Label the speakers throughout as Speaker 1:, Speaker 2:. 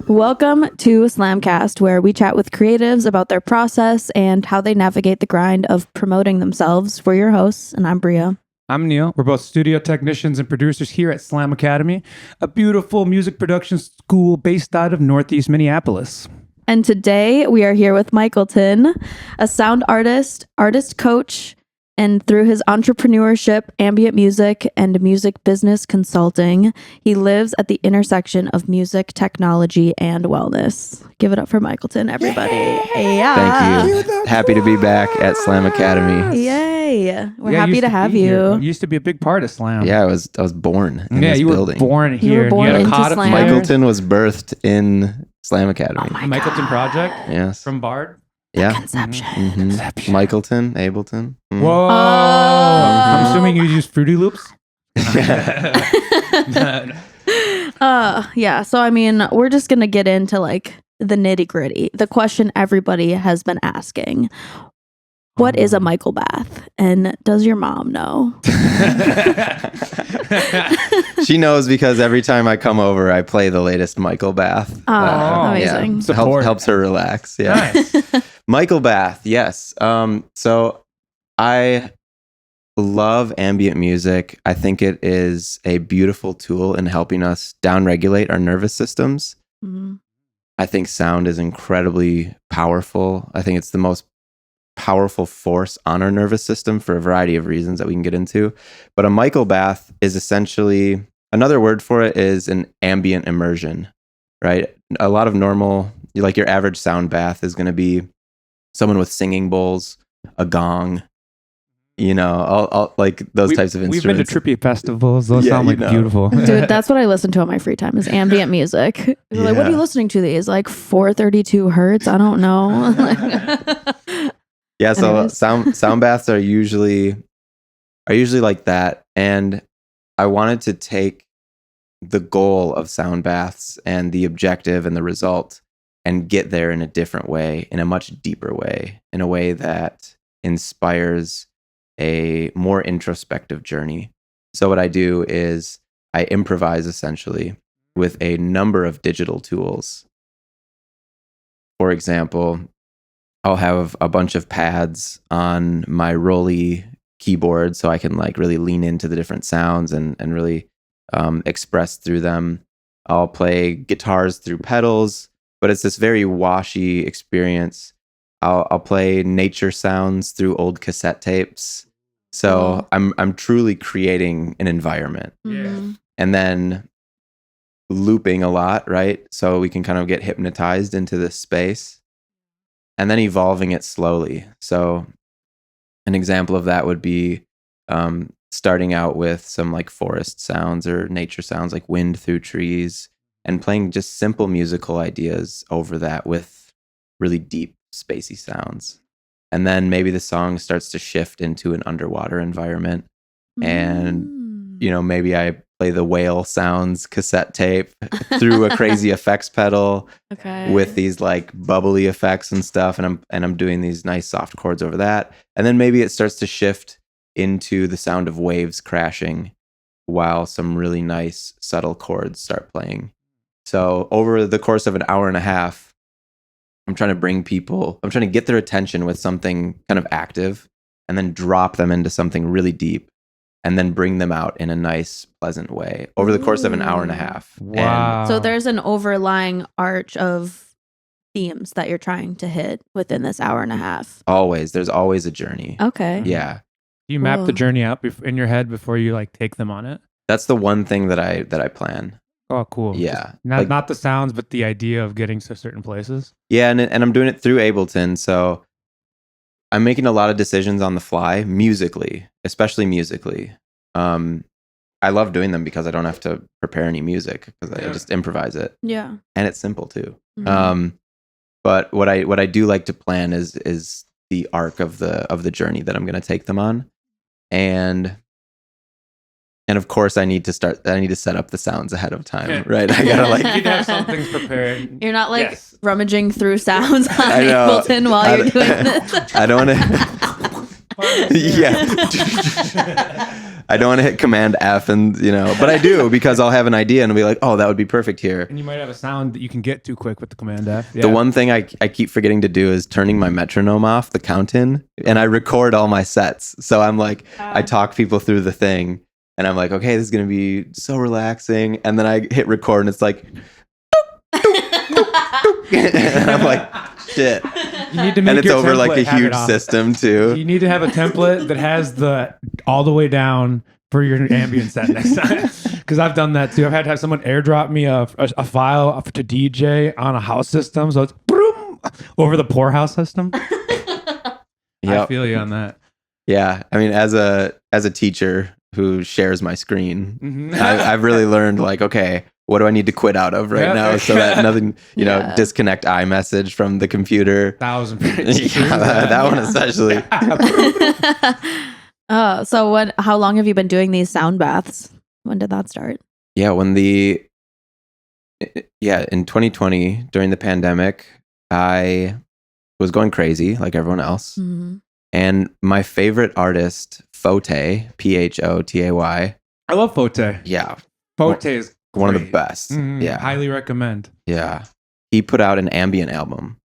Speaker 1: Welcome to SlamCast, where we chat with creatives about their process and how they navigate the grind of promoting themselves. We're your hosts, and I'm Bria.
Speaker 2: I'm Neil. We're both studio technicians and producers here at Slam Academy, a beautiful music production school based out of Northeast Minneapolis.
Speaker 1: And today we are here with Michaelton, a sound artist, artist coach, and through his entrepreneurship, ambient music, and music business consulting, he lives at the intersection of music, technology, and wellness. Give it up for Michaelton, everybody. Yeah.
Speaker 3: Thank you. Happy to be back at Slam Academy.
Speaker 1: Yay. We're happy to have you.
Speaker 2: You used to be a big part of Slam.
Speaker 3: Yeah, I was born in this
Speaker 2: you
Speaker 3: building.
Speaker 2: were born here.
Speaker 1: You were born
Speaker 2: had a
Speaker 1: into
Speaker 2: cot up
Speaker 1: Slam.
Speaker 2: there.
Speaker 3: Michaelton was birthed in Slam Academy.
Speaker 1: Oh my
Speaker 2: Michaelton
Speaker 1: God.
Speaker 2: Project?
Speaker 3: Yes.
Speaker 2: From Bard?
Speaker 3: Yeah.
Speaker 1: Conception.
Speaker 3: Mm-hmm. Michaelton, Ableton. Mm.
Speaker 2: Whoa. I'm assuming you use Fruity Loops?
Speaker 1: Yeah. So, I mean, we're just going to get into like the nitty gritty. The question everybody has been asking. What is a Michael bath? And does your mom know?
Speaker 3: She knows because every time I come over, I play the latest Michael Bath.
Speaker 1: Amazing.
Speaker 3: Yeah. Helps her relax. Yeah.
Speaker 2: Nice.
Speaker 3: Michael Bath. Yes. So I love ambient music. I think it is a beautiful tool in helping us downregulate our nervous systems.
Speaker 1: Mm-hmm.
Speaker 3: I think sound is incredibly powerful. I think it's the most powerful force on our nervous system for a variety of reasons that we can get into. But a Michael bath is essentially, another word for it is an ambient immersion, right? A lot of normal, like your average sound bath is going to be someone with singing bowls, a gong, all like those types of instruments.
Speaker 2: We've been to trippy festivals. Those sound like beautiful.
Speaker 1: Dude, that's what I listen to on my free time is ambient music. They're like, what are you listening to these? Like 432 hertz? I don't know.
Speaker 3: Yeah, so
Speaker 1: Anyways.
Speaker 3: sound baths are usually like that, and I wanted to take the goal of sound baths and the objective and the result and get there in a different way, in a much deeper way, in a way that inspires a more introspective journey. So what I do is I improvise essentially with a number of digital tools. For example, I'll have a bunch of pads on my Rolly keyboard so I can like really lean into the different sounds and really express through them. I'll play guitars through pedals, but it's this very washy experience. I'll play nature sounds through old cassette tapes. So I'm truly creating an environment.
Speaker 1: Mm-hmm.
Speaker 3: And then looping a lot, right? So we can kind of get hypnotized into this space. And then evolving it slowly. So an example of that would be starting out with some like forest sounds or nature sounds like wind through trees and playing just simple musical ideas over that with really deep spacey sounds. And then maybe the song starts to shift into an underwater environment. And, maybe I play the whale sounds cassette tape through a crazy effects pedal with these like bubbly effects and stuff. And I'm doing these nice soft chords over that. And then maybe it starts to shift into the sound of waves crashing while some really nice subtle chords start playing. So over the course of an hour and a half, I'm trying to get their attention with something kind of active and then drop them into something really deep. And then bring them out in a nice, pleasant way over the course of an hour and a half.
Speaker 2: Wow.
Speaker 1: So there's an overlying arch of themes that you're trying to hit within this hour and a half.
Speaker 3: There's always a journey.
Speaker 1: Okay.
Speaker 3: Yeah.
Speaker 2: Do you map the journey out in your head before you like take them on it?
Speaker 3: That's the one thing that I plan.
Speaker 2: Oh, cool.
Speaker 3: Yeah.
Speaker 2: Not the sounds, but the idea of getting to certain places.
Speaker 3: Yeah, and I'm doing it through Ableton, so I'm making a lot of decisions on the fly, especially musically. I love doing them because I don't have to prepare any music because I just improvise it.
Speaker 1: Yeah.
Speaker 3: And it's simple too.
Speaker 1: Mm-hmm.
Speaker 3: But what I do like to plan is the arc of the journey that I'm going to take them on. And of course I need to set up the sounds ahead of time, right? I gotta
Speaker 2: you need to have some things prepared.
Speaker 1: You're not like rummaging through sounds on
Speaker 3: I know.
Speaker 1: Ableton while you're doing this.
Speaker 3: I don't want to. Yeah. I don't want to hit Command F and, but I do because I'll have an idea and I'll be like, oh, that would be perfect here.
Speaker 2: And you might have a sound that you can get too quick with the Command F. Yeah.
Speaker 3: The one thing I keep forgetting to do is turning my metronome off, the count in, and I record all my sets. So I'm like, I talk people through the thing and I'm like, okay, this is going to be so relaxing. And then I hit record and it's like, and I'm like, shit.
Speaker 2: You need to make
Speaker 3: and it's
Speaker 2: your
Speaker 3: over like a
Speaker 2: template have it
Speaker 3: huge
Speaker 2: off.
Speaker 3: system too.
Speaker 2: You need to have a template that has the all the way down for your ambient set next time. Because I've done that too. I've had to have someone airdrop me a file to DJ on a house system. So it's boom, over the poorhouse system. I feel you on that.
Speaker 3: Yeah. I mean, as a teacher who shares my screen, I've really learned like, okay, what do I need to quit out of right now so that nothing, disconnect iMessage from the computer.
Speaker 2: 1,000%.
Speaker 3: that one especially.
Speaker 1: So how long have you been doing these sound baths? When did that start?
Speaker 3: Yeah, in 2020 during the pandemic, I was going crazy like everyone else.
Speaker 1: Mm-hmm.
Speaker 3: And my favorite artist, Photay, Photay.
Speaker 2: I love Photay.
Speaker 3: Yeah.
Speaker 2: Photay is
Speaker 3: one of the
Speaker 2: great.
Speaker 3: best. Yeah.
Speaker 2: Highly recommend.
Speaker 3: Yeah. He put out an ambient album.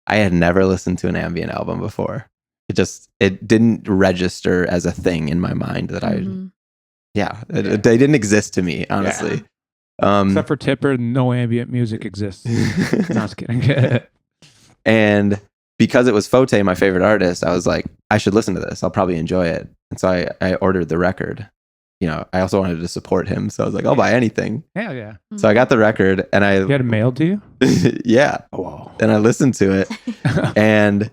Speaker 3: I had never listened to an ambient album before. It didn't register as a thing in my mind that they didn't exist to me, honestly. Yeah.
Speaker 2: Except for Tipper, no ambient music exists. No, I was kidding.
Speaker 3: And because it was Photay, my favorite artist, I was like, I should listen to this. I'll probably enjoy it. And so I ordered the record. I also wanted to support him. So I was like, I'll buy anything.
Speaker 2: Hell yeah.
Speaker 3: So I got the record and
Speaker 2: You had it mailed to you?
Speaker 3: yeah.
Speaker 2: Oh.
Speaker 3: And I listened to it and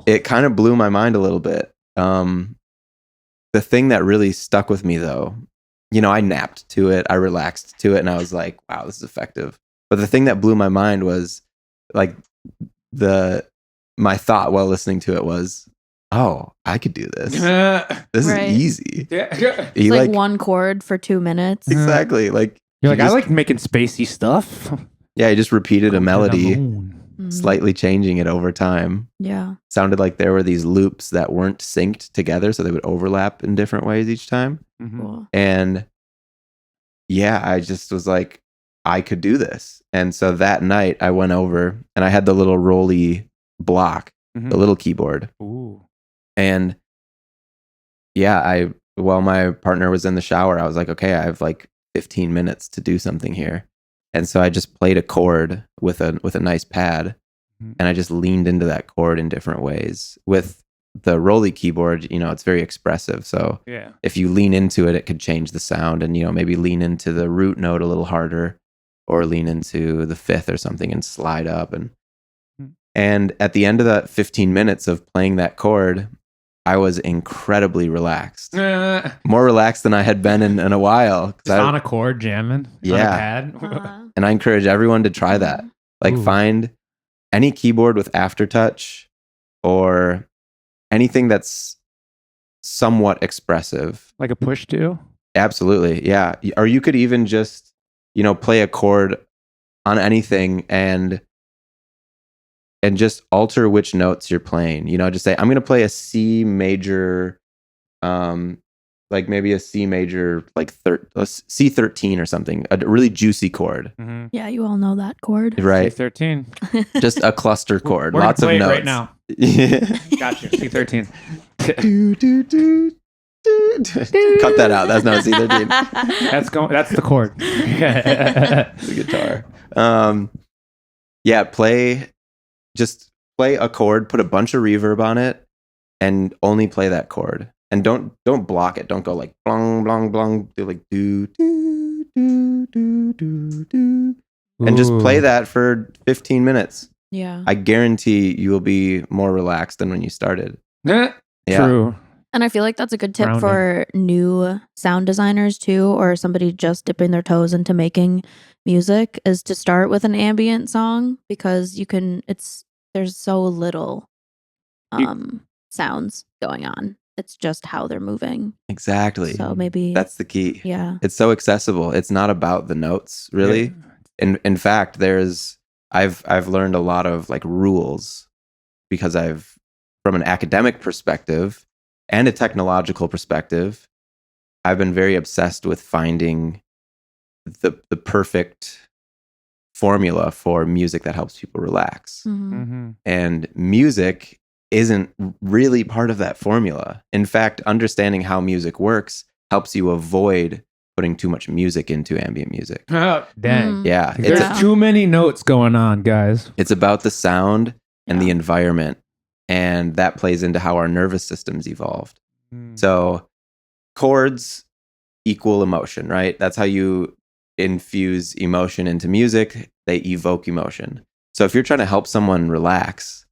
Speaker 3: it kind of blew my mind a little bit. The thing that really stuck with me though, I napped to it. I relaxed to it and I was like, wow, this is effective. But the thing that blew my mind was like my thought while listening to it was, oh, I could do this. This is easy.
Speaker 2: Yeah.
Speaker 1: It's like one chord for 2 minutes.
Speaker 3: Exactly. Like
Speaker 2: you're like, I like making spacey stuff.
Speaker 3: Yeah, he just repeated a melody,
Speaker 1: Mm-hmm.
Speaker 3: slightly changing it over time.
Speaker 1: Yeah.
Speaker 3: Sounded like there were these loops that weren't synced together, so they would overlap in different ways each time.
Speaker 2: Mm-hmm.
Speaker 1: Cool.
Speaker 3: And yeah, I just was like, I could do this. And so that night I went over and I had the little rolly block, the little keyboard.
Speaker 2: Ooh.
Speaker 3: And yeah, while my partner was in the shower, I was like, okay, I have like 15 minutes to do something here. And so I just played a chord with a nice pad and I just leaned into that chord in different ways. With the rolly keyboard, it's very expressive. So if you lean into it, it could change the sound and, maybe lean into the root note a little harder or lean into the fifth or something and slide up. And at the end of that 15 minutes of playing that chord, I was incredibly relaxed. More relaxed than I had been in a while.
Speaker 2: Just on a chord jamming on a pad.
Speaker 3: And I encourage everyone to try that. Like find any keyboard with aftertouch or anything that's somewhat expressive.
Speaker 2: Like a push to?
Speaker 3: Absolutely. Yeah. Or you could even just, play a chord on anything and just alter which notes you're playing. Just say, I'm going to play a C major, like maybe a C major, like C13 or something, a really juicy chord.
Speaker 2: Mm-hmm.
Speaker 1: Yeah, you all know that chord.
Speaker 3: Right.
Speaker 2: C13.
Speaker 3: Just a cluster chord.
Speaker 2: We're
Speaker 3: Lots of
Speaker 2: play
Speaker 3: notes.
Speaker 2: It right now. Gotcha. C13.
Speaker 3: Cut that out. That's not a C13.
Speaker 2: That's the chord.
Speaker 3: The guitar. Just play a chord, put a bunch of reverb on it, and only play that chord. And don't block it. Don't go like blong blong blong. Do like do do do do do do. And just play that for 15 minutes.
Speaker 1: Yeah.
Speaker 3: I guarantee you will be more relaxed than when you started.
Speaker 2: Yeah. True.
Speaker 1: And I feel like that's a good tip
Speaker 2: Grounding.
Speaker 1: for new sound designers too, or somebody just dipping their toes into making music, is to start with an ambient song because there's so little sounds going on. It's just how they're moving.
Speaker 3: Exactly.
Speaker 1: So maybe
Speaker 3: that's the key.
Speaker 1: Yeah.
Speaker 3: It's so accessible. It's not about the notes, really. Yeah. In fact, I've learned a lot of like rules because I've from an academic perspective and a technological perspective, I've been very obsessed with finding the perfect formula for music that helps people relax.
Speaker 1: Mm-hmm.
Speaker 3: And music isn't really part of that formula. In fact, understanding how music works helps you avoid putting too much music into ambient music.
Speaker 2: Oh, dang.
Speaker 1: Mm.
Speaker 3: Yeah,
Speaker 2: There's
Speaker 1: Yeah.
Speaker 2: too many notes going on, guys.
Speaker 3: it's about the sound and the
Speaker 1: Yeah.
Speaker 3: environment, and that plays into how our nervous systems evolved. So chords equal emotion, right? That's how you infuse emotion into music. They evoke emotion. So if you're trying to help someone relax,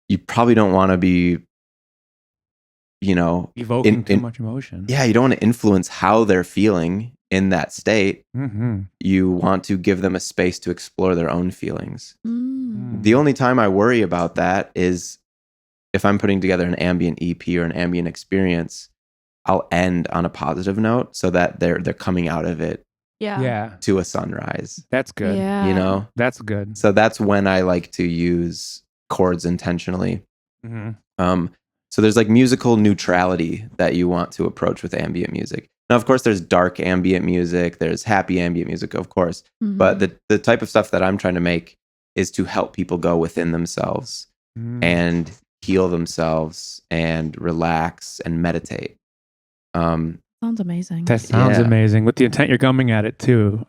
Speaker 3: you probably don't want to be,
Speaker 2: Evoking too much emotion.
Speaker 3: yeah, you don't want to influence how they're feeling in that state.
Speaker 2: Mm-hmm.
Speaker 3: You want to give them a space to explore their own feelings.
Speaker 1: Mm.
Speaker 3: The only time I worry about that is if I'm putting together an ambient EP or an ambient experience, I'll end on a positive note so that they're coming out of it
Speaker 1: Yeah.
Speaker 2: Yeah,
Speaker 3: to a sunrise,
Speaker 2: that's good.
Speaker 1: Yeah.
Speaker 2: That's good.
Speaker 3: So that's when I like to use chords intentionally.
Speaker 2: Mm-hmm.
Speaker 3: So there's like musical neutrality that you want to approach with ambient music. Now, of course, there's dark ambient music, there's happy ambient music, of course.
Speaker 1: Mhm.
Speaker 3: But the type of stuff that I'm trying to make is to help people go within themselves and heal themselves and relax and meditate.
Speaker 1: Sounds amazing.
Speaker 2: That sounds
Speaker 3: Yeah.
Speaker 2: amazing. With the intent you're coming at it too.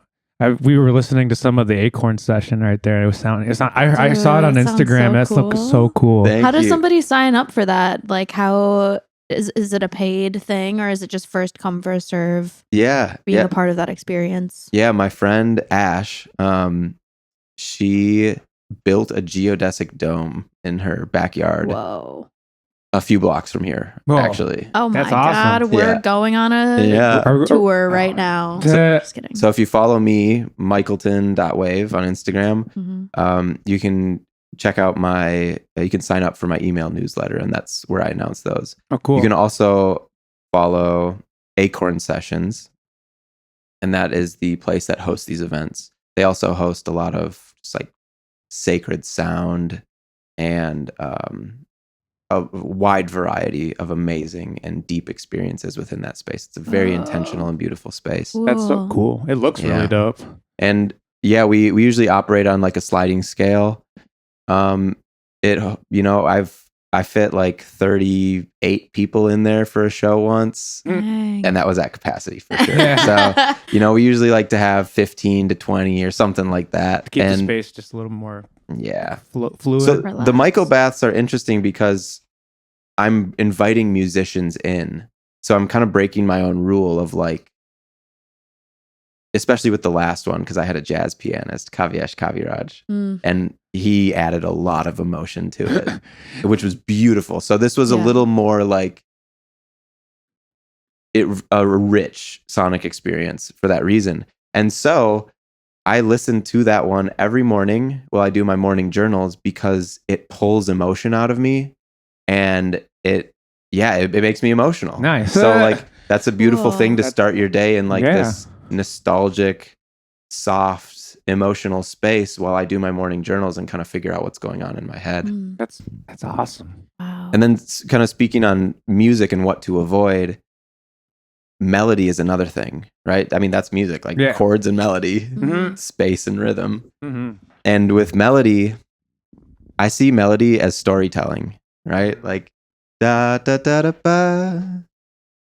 Speaker 2: We were listening to some of the Acorn session right there. It was sounding. It's not. I saw it on
Speaker 1: Dude, it sounds
Speaker 2: Instagram.
Speaker 1: so
Speaker 2: That's
Speaker 1: cool.
Speaker 2: so cool.
Speaker 3: Thank
Speaker 1: How does
Speaker 3: you.
Speaker 1: somebody sign up for that? Like, how is it a paid thing, or is it just first come first serve?
Speaker 3: Yeah.
Speaker 1: Being
Speaker 3: Yeah.
Speaker 1: a part of that experience.
Speaker 3: Yeah. My friend Ash, she built a geodesic dome in her backyard
Speaker 1: Whoa.
Speaker 3: a few blocks from here,
Speaker 2: Whoa.
Speaker 3: actually.
Speaker 1: Oh my
Speaker 2: That's awesome.
Speaker 1: God, we're
Speaker 3: Yeah.
Speaker 1: going on a
Speaker 3: Yeah.
Speaker 1: tour right now.
Speaker 2: So-
Speaker 1: Just kidding.
Speaker 3: So if you follow me, Michaelton.wave on Instagram,
Speaker 1: Mhm.
Speaker 3: you can check out you can sign up for my email newsletter, and that's where I announce those.
Speaker 2: Oh, cool.
Speaker 3: You can also follow Acorn Sessions, and that is the place that hosts these events. They also host a lot of just like sacred sound and a wide variety of amazing and deep experiences within that space. It's a very intentional and beautiful space.
Speaker 2: That's so cool. It looks
Speaker 3: Yeah.
Speaker 2: really dope.
Speaker 3: And yeah, we usually operate on like a sliding scale. I fit like 38 people in there for a show once,
Speaker 1: Dang.
Speaker 3: and that was at capacity for sure.
Speaker 2: Yeah.
Speaker 3: So, we usually like to have 15 to 20 or something like that.
Speaker 2: Keep the
Speaker 3: And
Speaker 2: space just a little more
Speaker 3: yeah.
Speaker 2: fluid.
Speaker 3: So
Speaker 1: Relax.
Speaker 3: the mycobaths are interesting because I'm inviting musicians in. So I'm kind of breaking my own rule of like, especially with the last one, because I had a jazz pianist, Kavyesh Kaviraj,
Speaker 1: Mm.
Speaker 3: and he added a lot of emotion to it, which was beautiful. So this was a
Speaker 1: Yeah.
Speaker 3: little more like a rich sonic experience for that reason. And so I listen to that one every morning while I do my morning journals because it pulls emotion out of me, and it makes me emotional.
Speaker 2: Nice.
Speaker 3: So like that's a beautiful
Speaker 1: Cool.
Speaker 3: thing to start your day in like
Speaker 2: Yeah.
Speaker 3: this nostalgic, soft, emotional space while I do my morning journals and kind of figure out what's going on in my head.
Speaker 1: Mm.
Speaker 2: That's awesome.
Speaker 1: Wow.
Speaker 3: And then kind of speaking on music and what to avoid, melody is another thing, right? I mean, that's music, like
Speaker 2: Yeah.
Speaker 3: chords and melody,
Speaker 1: Mhm.
Speaker 3: space and rhythm.
Speaker 2: Mm-hmm.
Speaker 3: And with melody, I see melody as storytelling, right? Like da da da da ba,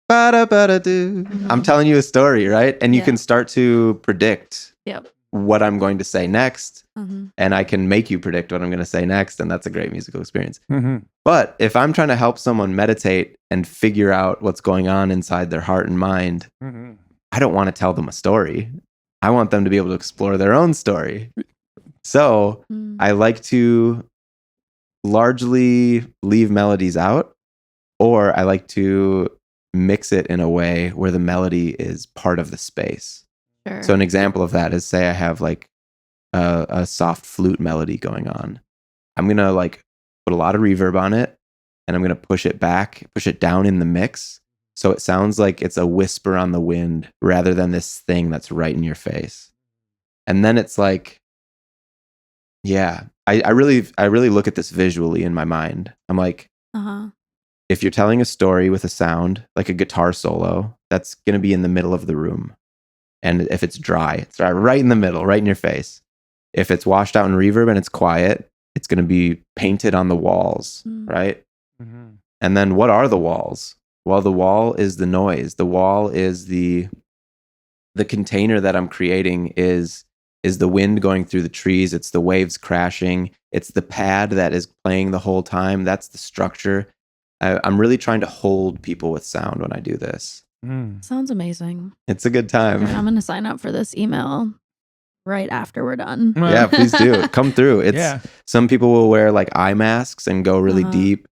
Speaker 3: ba da ba da do. I'm telling you a story, right? And you
Speaker 1: Yeah.
Speaker 3: can start to predict
Speaker 1: Yep.
Speaker 3: what I'm going to say next,
Speaker 1: Mhm.
Speaker 3: and I can make you predict what I'm going to say next, and that's a great musical experience.
Speaker 2: Mm-hmm.
Speaker 3: But if I'm trying to help someone meditate and figure out what's going on inside their heart and mind,
Speaker 2: Mm-hmm.
Speaker 3: I don't want to tell them a story. I want them to be able to explore their own story. So
Speaker 1: Mm.
Speaker 3: I like to largely leave melodies out, or I like to mix it in a way where the melody is part of the space.
Speaker 1: Sure.
Speaker 3: So an example of that is, say I have like a soft flute melody going on. I'm going to like put a lot of reverb on it, and I'm going to push it down in the mix. So it sounds like it's a whisper on the wind rather than this thing that's right in your face. And then it's like, yeah, I really look at this visually in my mind. I'm like,
Speaker 1: Uh-huh.
Speaker 3: If you're telling a story with a sound, like a guitar solo, that's going to be in the middle of the room. And if it's dry right in the middle, right in your face. If it's washed out in reverb and it's quiet, it's going to be painted on the walls, right?
Speaker 2: Mm-hmm.
Speaker 3: And then what are the walls? Well, the wall is the noise. The wall is the container that I'm creating is the wind going through the trees. It's the waves crashing. It's the pad that is playing the whole time. That's the structure. I'm really trying to hold people with sound when I do this.
Speaker 1: Sounds amazing.
Speaker 3: It's a good time.
Speaker 1: I'm going to sign up for this email right after we're done.
Speaker 3: Yeah, please do. Come through.
Speaker 2: Yeah.
Speaker 3: Some people will wear like eye masks and go really
Speaker 1: Uh-huh.
Speaker 3: deep.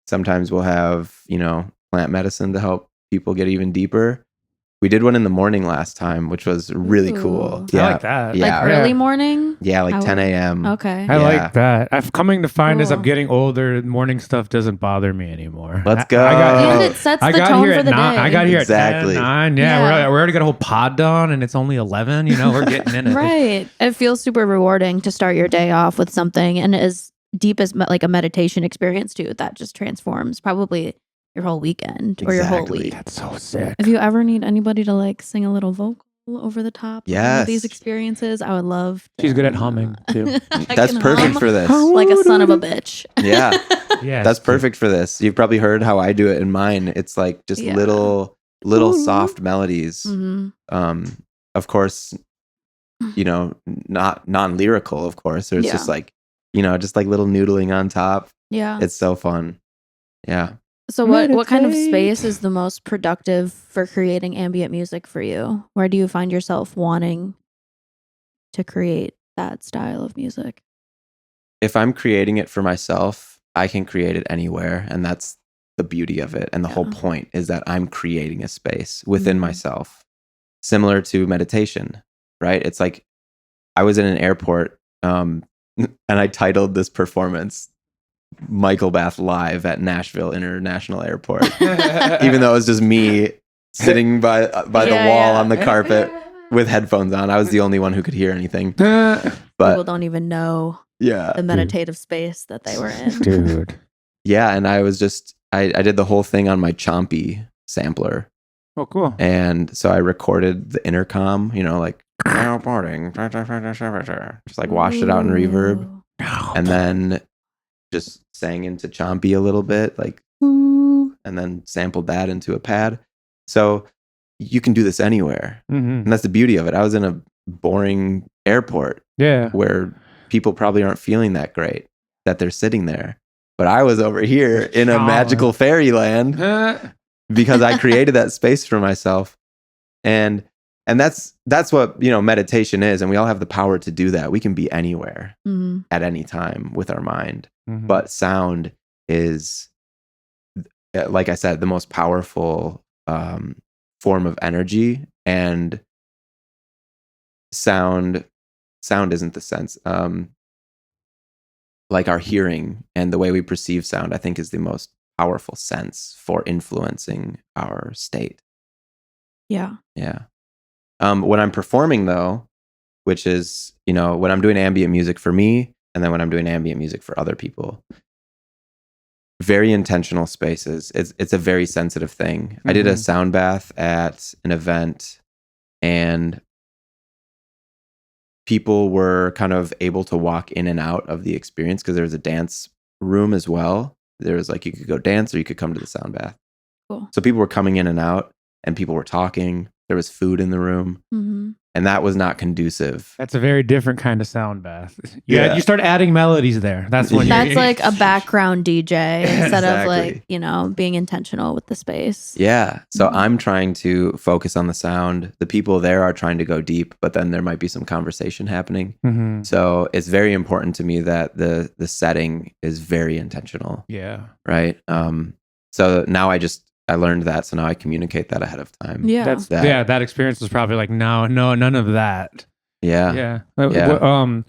Speaker 3: Sometimes we'll have, plant medicine to help people get even deeper. We did one in the morning last time, which was really cool.
Speaker 1: Ooh.
Speaker 3: Yeah.
Speaker 2: I like that.
Speaker 3: Yeah.
Speaker 1: Like early morning?
Speaker 3: Yeah, like
Speaker 1: How-
Speaker 3: 10 a.m.
Speaker 1: Okay.
Speaker 2: I
Speaker 3: Yeah.
Speaker 2: like that. I'm coming to find as I'm
Speaker 1: Cool.
Speaker 2: getting older, morning stuff doesn't bother me anymore.
Speaker 3: Let's go.
Speaker 1: And it sets the tone for the day.
Speaker 2: I got here
Speaker 3: Exactly.
Speaker 2: at 10, 9.
Speaker 1: Yeah.
Speaker 2: Yeah, we already got a whole pod done and it's only 11. We're getting in it.
Speaker 1: Right. It feels super rewarding to start your day off with something, and as deep as like a meditation experience too. That just transforms probably your whole weekend or your whole
Speaker 3: Exactly.
Speaker 1: week.
Speaker 2: That's so sick.
Speaker 1: If you ever need anybody to like sing a little vocal over the top of one
Speaker 3: Yes.
Speaker 1: of these experiences, I would love.
Speaker 2: She's good at humming too.
Speaker 3: That's perfect for this.
Speaker 1: like a son of a bitch.
Speaker 3: Yeah.
Speaker 2: Yeah.
Speaker 3: That's perfect for this. You've probably heard how I do it in mine. It's like just
Speaker 1: Yeah.
Speaker 3: little soft melodies.
Speaker 1: Mhm.
Speaker 3: Of course, not non-lyrical, of course. There's
Speaker 1: Yeah.
Speaker 3: just like, just like little noodling on top.
Speaker 1: Yeah.
Speaker 3: It's so fun. Yeah.
Speaker 1: So what kind of
Speaker 2: Meditate.
Speaker 1: space is the most productive for creating ambient music for you? Where do you find yourself wanting to create that style of music?
Speaker 3: If I'm creating it for myself, I can create it anywhere. And that's the beauty of it. And the whole
Speaker 1: Yeah.
Speaker 3: point is that I'm creating a space within
Speaker 1: Mhm.
Speaker 3: myself, similar to meditation, right? It's like I was in an airport and I titled this performance Michael Bath Live at Nashville International Airport. Even though it was just me sitting by the
Speaker 1: Yeah,
Speaker 3: wall
Speaker 1: yeah.
Speaker 3: on the carpet with headphones on. I was the only one who could hear anything.
Speaker 1: People
Speaker 3: But
Speaker 1: don't even know
Speaker 3: yeah.
Speaker 1: the meditative space that they were in.
Speaker 2: Dude.
Speaker 3: Yeah, and I was just I did the whole thing on my Chompy sampler.
Speaker 2: Oh, cool.
Speaker 3: And so I recorded the intercom, like now boarding, just like washed it out in reverb,
Speaker 1: Ooh.
Speaker 3: and then just sang into Chompy a little bit, like ooh, and then sampled that into a pad. So you can do this anywhere,
Speaker 2: Mm-hmm.
Speaker 3: and that's the beauty of it. I was in a boring airport
Speaker 2: Yeah.
Speaker 3: where people probably aren't feeling that great that they're sitting there, but I was over here in a
Speaker 2: Oh.
Speaker 3: magical fairyland because I created that space for myself. And that's what, meditation is. And we all have the power to do that. We can be anywhere
Speaker 1: Mhm.
Speaker 3: at any time with our mind.
Speaker 2: Mhm.
Speaker 3: But sound is, like I said, the most powerful form of energy. And sound isn't the sense. Like our hearing and the way we perceive sound, I think, is the most powerful sense for influencing our state.
Speaker 1: Yeah.
Speaker 3: Yeah. When I'm performing, though, which is, when I'm doing ambient music for me, and then when I'm doing ambient music for other people, very intentional spaces. It's a very sensitive thing. I did a sound bath at an event, and people were kind of able to walk in and out of the experience because there was a dance room as well. There was like, you could go dance or you could come to the sound bath.
Speaker 1: Cool.
Speaker 3: So people were coming in and out, and people were talking. There was food in the room,
Speaker 1: Mm-hmm.
Speaker 3: and that was not conducive.
Speaker 2: That's a very different kind of sound bath.
Speaker 3: Yeah.
Speaker 2: You start adding melodies there. That's when
Speaker 1: That's
Speaker 2: you're
Speaker 1: like a background DJ instead of
Speaker 3: Exactly.
Speaker 1: like, being intentional with the space.
Speaker 3: Yeah. So
Speaker 1: Mhm.
Speaker 3: I'm trying to focus on the sound. The people there are trying to go deep, but then there might be some conversation happening.
Speaker 2: Mm-hmm.
Speaker 3: So it's very important to me that the setting is very intentional,
Speaker 2: Yeah.
Speaker 3: right? So now I learned that, so now I communicate that ahead of time.
Speaker 1: Yeah.
Speaker 2: That's
Speaker 3: That-
Speaker 2: that experience was probably like no, none of that.
Speaker 3: Yeah.
Speaker 2: Yeah.
Speaker 3: Yeah.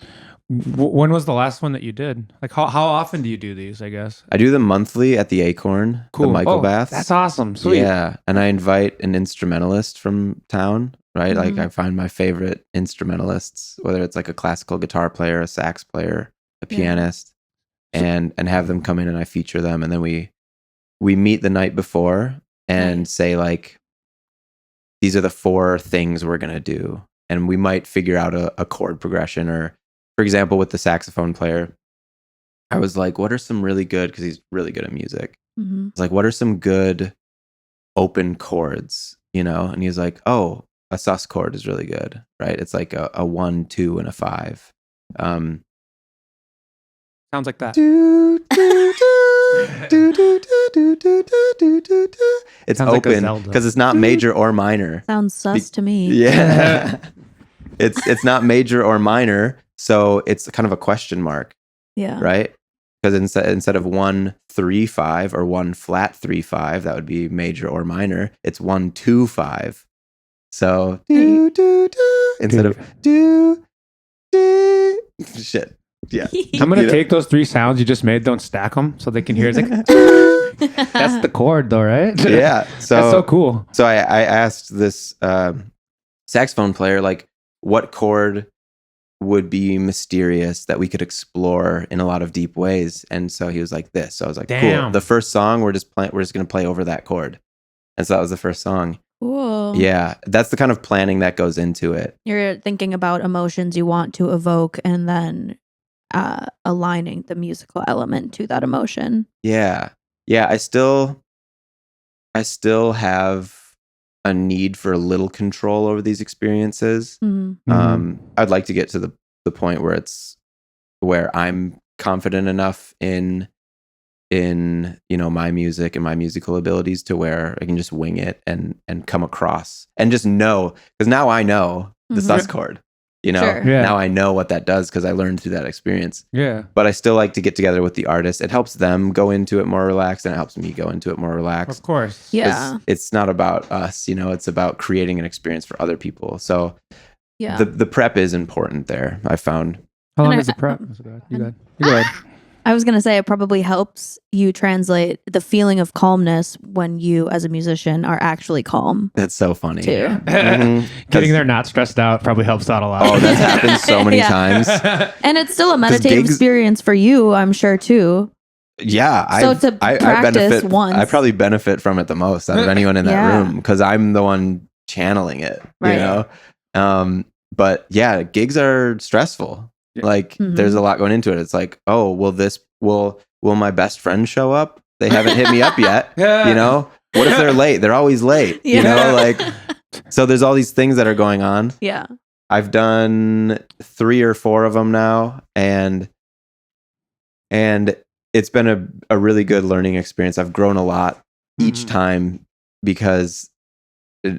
Speaker 2: When was the last one that you did? Like how often do you do these, I guess?
Speaker 3: I do them monthly at the Acorn,
Speaker 2: Cool.
Speaker 3: the Michael
Speaker 2: Oh,
Speaker 3: Baths.
Speaker 2: That's awesome. Sweet.
Speaker 3: Yeah. And I invite an instrumentalist from town, right? Like
Speaker 1: Mhm.
Speaker 3: I find my favorite instrumentalists, whether it's like a classical guitar player, a sax player, a
Speaker 1: Yeah.
Speaker 3: pianist. and have them come in, and I feature them, and then we meet the night before and say like, these are the 4 things we're gonna do, and we might figure out a chord progression. Or, for example, with the saxophone player, I was like, what are some really good, because he's really good at music.
Speaker 1: Mm-hmm.
Speaker 3: It's like, what are some good open chords, And he's like, oh, a sus chord is really good, right? It's like a 1, 2, and a 5.
Speaker 2: Sounds like that.
Speaker 3: It's
Speaker 2: Sounds like a
Speaker 3: open
Speaker 2: Zelda.
Speaker 3: because it's not major or minor.
Speaker 1: Sounds sus to me.
Speaker 3: Yeah. It's not major or minor, so it's kind of a question mark,
Speaker 1: Yeah.
Speaker 3: right? Because instead of 1, 3, 5 or 1 flat 3, 5, that would be major or minor. It's 1, 2, 5. So instead of shit. Yeah.
Speaker 2: I'm gonna take those 3 sounds you just made, don't stack them so they can hear. It's like that's the chord, though, right?
Speaker 3: Yeah. So
Speaker 2: that's so cool.
Speaker 3: So I asked this saxophone player, like, what chord would be mysterious that we could explore in a lot of deep ways, and so he was like this. So I was like,
Speaker 2: Damn.
Speaker 3: cool. The first song we're just gonna play over that chord, and so that was the first song.
Speaker 1: Cool.
Speaker 3: Yeah, that's the kind of planning that goes into it.
Speaker 1: You're thinking about emotions you want to evoke, and then aligning the musical element to that emotion.
Speaker 3: Yeah. I still have a need for a little control over these experiences.
Speaker 1: Mm-hmm.
Speaker 3: I'd like to get to the point where I'm confident enough in my music and my musical abilities to where I can just wing it and come across and just know, because now I know the sus chord.
Speaker 1: Sure.
Speaker 2: Yeah.
Speaker 3: Now I know what that does because I learned through that experience.
Speaker 2: Yeah.
Speaker 3: But I still like to get together with the artist. It helps them go into it more relaxed, and it helps me go into it more relaxed.
Speaker 2: Of course.
Speaker 1: Yeah.
Speaker 3: It's not about us, it's about creating an experience for other people. So
Speaker 1: Yeah.
Speaker 3: the prep is important there, I found.
Speaker 2: How long
Speaker 1: And
Speaker 2: is the prep? You go ahead.
Speaker 1: I was going to say it probably helps you translate the feeling of calmness when you, as a musician, are actually calm.
Speaker 3: That's so funny.
Speaker 1: Too.
Speaker 3: Mhm.
Speaker 2: Getting there not stressed out probably helps out a lot.
Speaker 3: Oh, that's happened so many
Speaker 1: Yeah.
Speaker 3: times.
Speaker 1: And it's still a meditative
Speaker 3: gigs-
Speaker 1: experience for you, I'm sure, too.
Speaker 3: Yeah.
Speaker 1: So to practice once.
Speaker 3: I probably benefit from it the most out of anyone in that
Speaker 1: Yeah.
Speaker 3: room, because I'm the one channeling it,
Speaker 1: Right.
Speaker 3: But yeah, gigs are stressful. Like
Speaker 1: Mhm.
Speaker 3: there's a lot going into it. It's like, oh, will my best friend show up? They haven't hit me up yet. What if they're late? They're always late.
Speaker 1: Yeah.
Speaker 3: So there's all these things that are going on.
Speaker 1: Yeah.
Speaker 3: I've done 3 or 4 of them now, and it's been a really good learning experience. I've grown a lot each time, because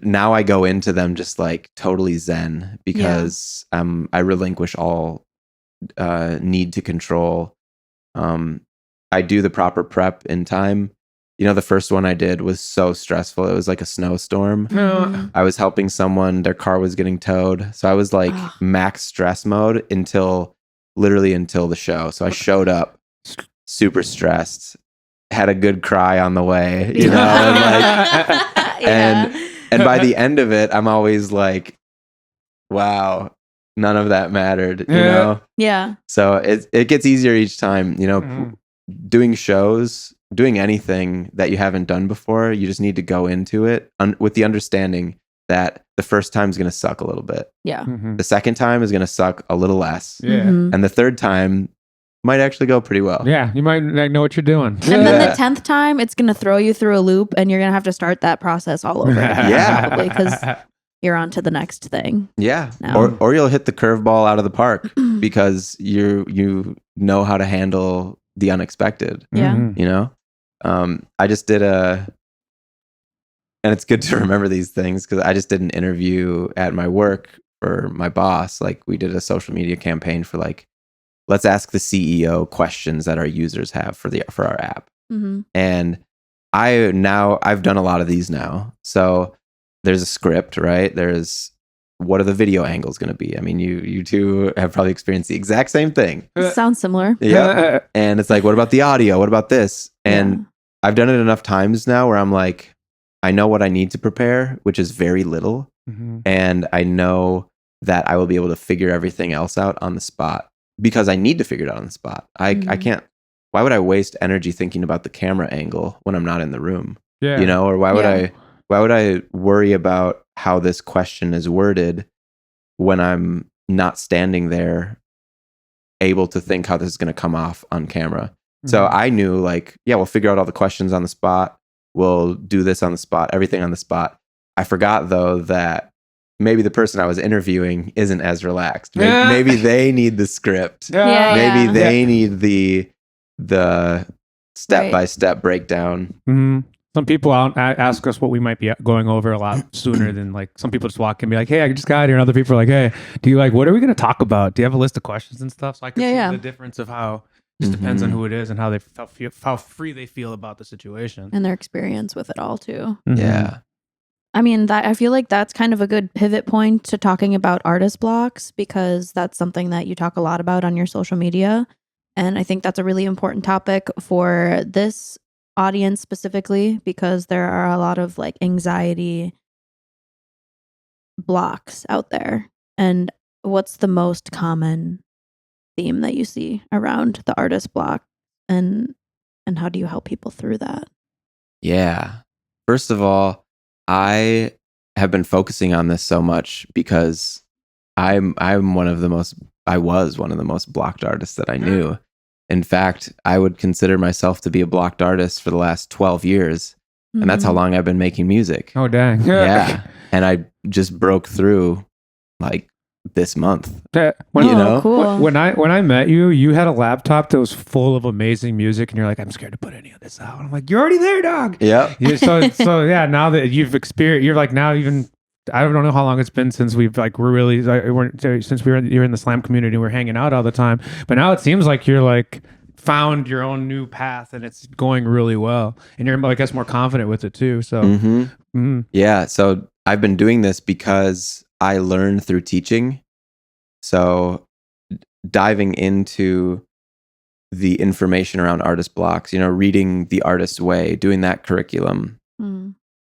Speaker 3: now I go into them just like totally zen, because I relinquish all need to control. I do the proper prep in time. The first one I did was so stressful. It was like a snowstorm.
Speaker 1: Mhm.
Speaker 3: I was helping someone, their car was getting towed. So I was like max stress mode literally until the show. So I showed up super stressed, had a good cry on the way, and by the end of it, I'm always like, wow, none of that mattered,
Speaker 1: Yeah.
Speaker 3: So it gets easier each time, doing shows, doing anything that you haven't done before. You just need to go into it with the understanding that the first time is going to suck a little bit.
Speaker 1: Yeah.
Speaker 3: The second time is going to suck a little less.
Speaker 2: Yeah.
Speaker 1: Mhm.
Speaker 3: And the third time might actually go pretty well.
Speaker 2: Yeah. You might know what you're doing.
Speaker 1: And then the 10th time, it's going to throw you through a loop, and you're going to have to start that process all over again.
Speaker 3: Yeah.
Speaker 1: Probably, because you're on to the next thing.
Speaker 3: Yeah.
Speaker 1: No.
Speaker 3: Or you'll hit the curveball out of the park because you know how to handle the unexpected.
Speaker 1: Yeah.
Speaker 2: Mhm.
Speaker 3: I just did and it's good to remember these things, because I just did an interview at my work for my boss. Like, we did a social media campaign for like, let's ask the CEO questions that our users have for our app.
Speaker 1: Mm-hmm.
Speaker 3: And I've done a lot of these now. So there's a script, right? There's, what are the video angles going to be? I mean, you two have probably experienced the exact same thing.
Speaker 1: Sounds similar.
Speaker 3: Yeah. And it's like, what about the audio? What about this? And
Speaker 1: Yeah.
Speaker 3: I've done it enough times now where I'm like, I know what I need to prepare, which is very little.
Speaker 2: Mhm.
Speaker 3: And I know that I will be able to figure everything else out on the spot, because I need to figure it out on the spot. I can't why would I waste energy thinking about the camera angle when I'm not in the room?
Speaker 2: Yeah.
Speaker 3: You know, or why
Speaker 1: Yeah.
Speaker 3: would I worry about how this question is worded when I'm not standing there able to think how this is going to come off on camera? So I knew, like, yeah, we'll figure out all the questions on the spot. We'll do this on the spot, everything on the spot. I forgot, though, that maybe the person I was interviewing isn't as relaxed. Maybe they need the script.
Speaker 1: Yeah.
Speaker 3: Maybe they need the step-by-step breakdown.
Speaker 2: Mm-hmm. Some people ask us what we might be going over a lot sooner than, like, some people just walk in and be like, hey, I just got here. And other people are like, hey, what are we going to talk about? Do you have a list of questions and stuff? So I can see the difference of how just depends on who it is and how how free they feel about the situation.
Speaker 1: And their experience with it all too.
Speaker 2: Mm-hmm.
Speaker 3: Yeah.
Speaker 1: I mean, I feel like that's kind of a good pivot point to talking about artist blocks, because that's something that you talk a lot about on your social media. And I think that's a really important topic for this audience specifically, because there are a lot of like anxiety blocks out there. And what's the most common theme that you see around the artist block, and how do you help people through that?
Speaker 3: Yeah. First of all, I have been focusing on this so much because I was one of the most blocked artists that I knew. In fact, I would consider myself to be a blocked artist for the last 12 years. And that's how long I've been making music.
Speaker 2: Oh, dang.
Speaker 3: Yeah. And I just broke through like this month.
Speaker 1: Cool.
Speaker 2: When I met you, you had a laptop that was full of amazing music, and you're like, I'm scared to put any of this out. I'm like, you're already there, dog.
Speaker 3: Yep.
Speaker 2: So yeah, now that you've experienced, you're like, now even, I don't know how long it's been since we've like you're in the slam community, we're hanging out all the time. But now it seems like you're like found your own new path, and it's going really well, and you're, I guess, more confident with it too. So
Speaker 3: yeah. So I've been doing this because I learned through teaching. So diving into the information around artist blocks, reading The Artist's Way, doing that curriculum,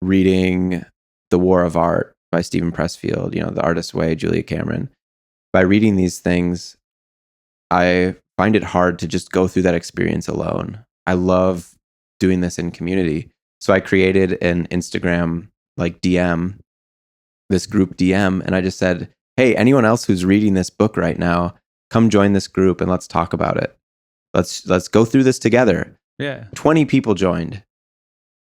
Speaker 3: reading The War of Art by Stephen Pressfield, The Artist's Way, Julia Cameron. By reading these things, I find it hard to just go through that experience alone. I love doing this in community. So I created an Instagram like DM, this group DM, and I just said, hey, anyone else who's reading this book right now, come join this group and let's talk about it. Let's go through this together.
Speaker 2: yeah.
Speaker 3: 20 people joined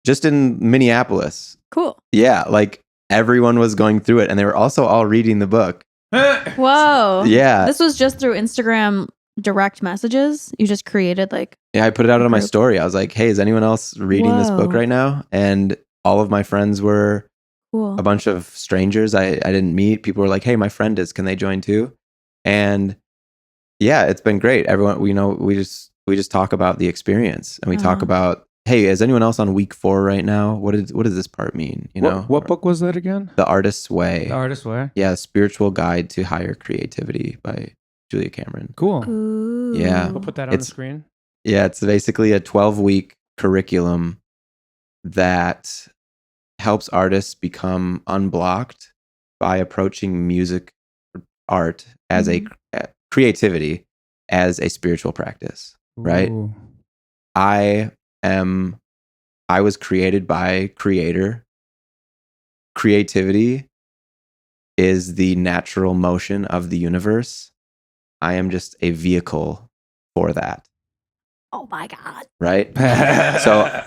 Speaker 3: just in Minneapolis.
Speaker 1: Cool.
Speaker 3: Yeah, like everyone was going through it, and they were also all reading the book.
Speaker 1: Whoa.
Speaker 3: Yeah.
Speaker 1: This was just through Instagram direct messages. You just created like.
Speaker 3: Yeah, I put it out on my
Speaker 1: group.
Speaker 3: story. I was like, hey, is anyone else reading this book
Speaker 1: Whoa.
Speaker 3: right now? And all of my friends were
Speaker 1: Cool.
Speaker 3: a bunch of strangers I didn't meet. People were like, hey, my friend is, can they join too? And yeah, it's been great. Everyone, we just talk about the experience, and we talk about, hey, is anyone else on week 4 right now? What does this part mean?
Speaker 2: What book was that again?
Speaker 3: The Artist's Way.
Speaker 2: The Artist's Way.
Speaker 3: Yeah, Spiritual Guide to Higher Creativity by Julia Cameron.
Speaker 2: Cool.
Speaker 1: Ooh.
Speaker 3: Yeah.
Speaker 2: We'll put that on the screen.
Speaker 3: Yeah, it's basically a 12-week curriculum that helps artists become unblocked by approaching music, art as a creativity as a spiritual practice, right?
Speaker 2: Ooh.
Speaker 3: I was created by Creator. Creativity is the natural motion of the universe. I am just a vehicle for that.
Speaker 1: Oh my God.
Speaker 3: Right? So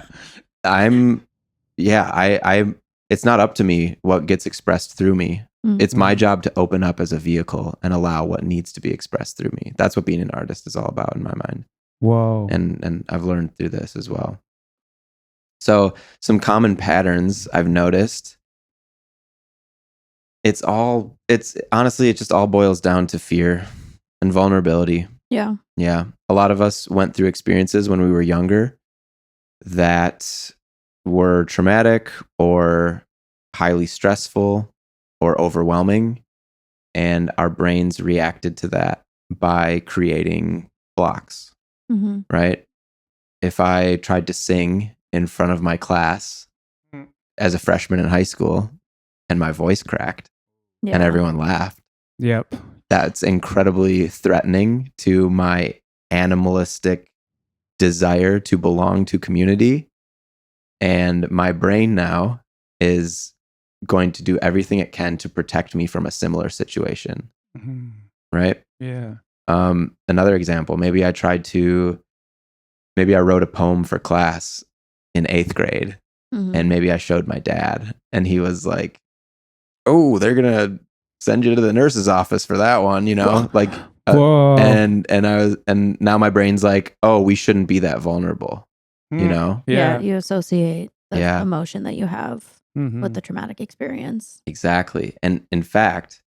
Speaker 3: it's not up to me what gets expressed through me. It's my job to open up as a vehicle and allow what needs to be expressed through me. That's what being an artist is all about in my mind.
Speaker 2: Whoa.
Speaker 3: And I've learned through this as well. So some common patterns I've noticed. It just all boils down to fear and vulnerability.
Speaker 1: Yeah.
Speaker 3: Yeah. A lot of us went through experiences when we were younger that were traumatic or highly stressful or overwhelming. And our brains reacted to that by creating blocks, right? If I tried to sing in front of my class as a freshman in high school and my voice cracked and everyone laughed.
Speaker 2: Yep.
Speaker 3: That's incredibly threatening to my animalistic desire to belong to community. And my brain now is going to do everything it can to protect me from a similar situation.
Speaker 2: Mhm.
Speaker 3: Right?
Speaker 2: Yeah.
Speaker 3: Another example, maybe I wrote a poem for class in 8th grade, and maybe I showed my dad, and he was like, "Oh, they're gonna send you to the nurse's office for that one," like,
Speaker 2: Whoa.
Speaker 3: and now my brain's like, "Oh, we shouldn't be that vulnerable,"
Speaker 1: Yeah,
Speaker 2: Yeah.
Speaker 1: you associate the
Speaker 3: Yeah.
Speaker 1: emotion that you have
Speaker 2: Mhm.
Speaker 1: with the traumatic experience.
Speaker 3: Exactly. And in fact,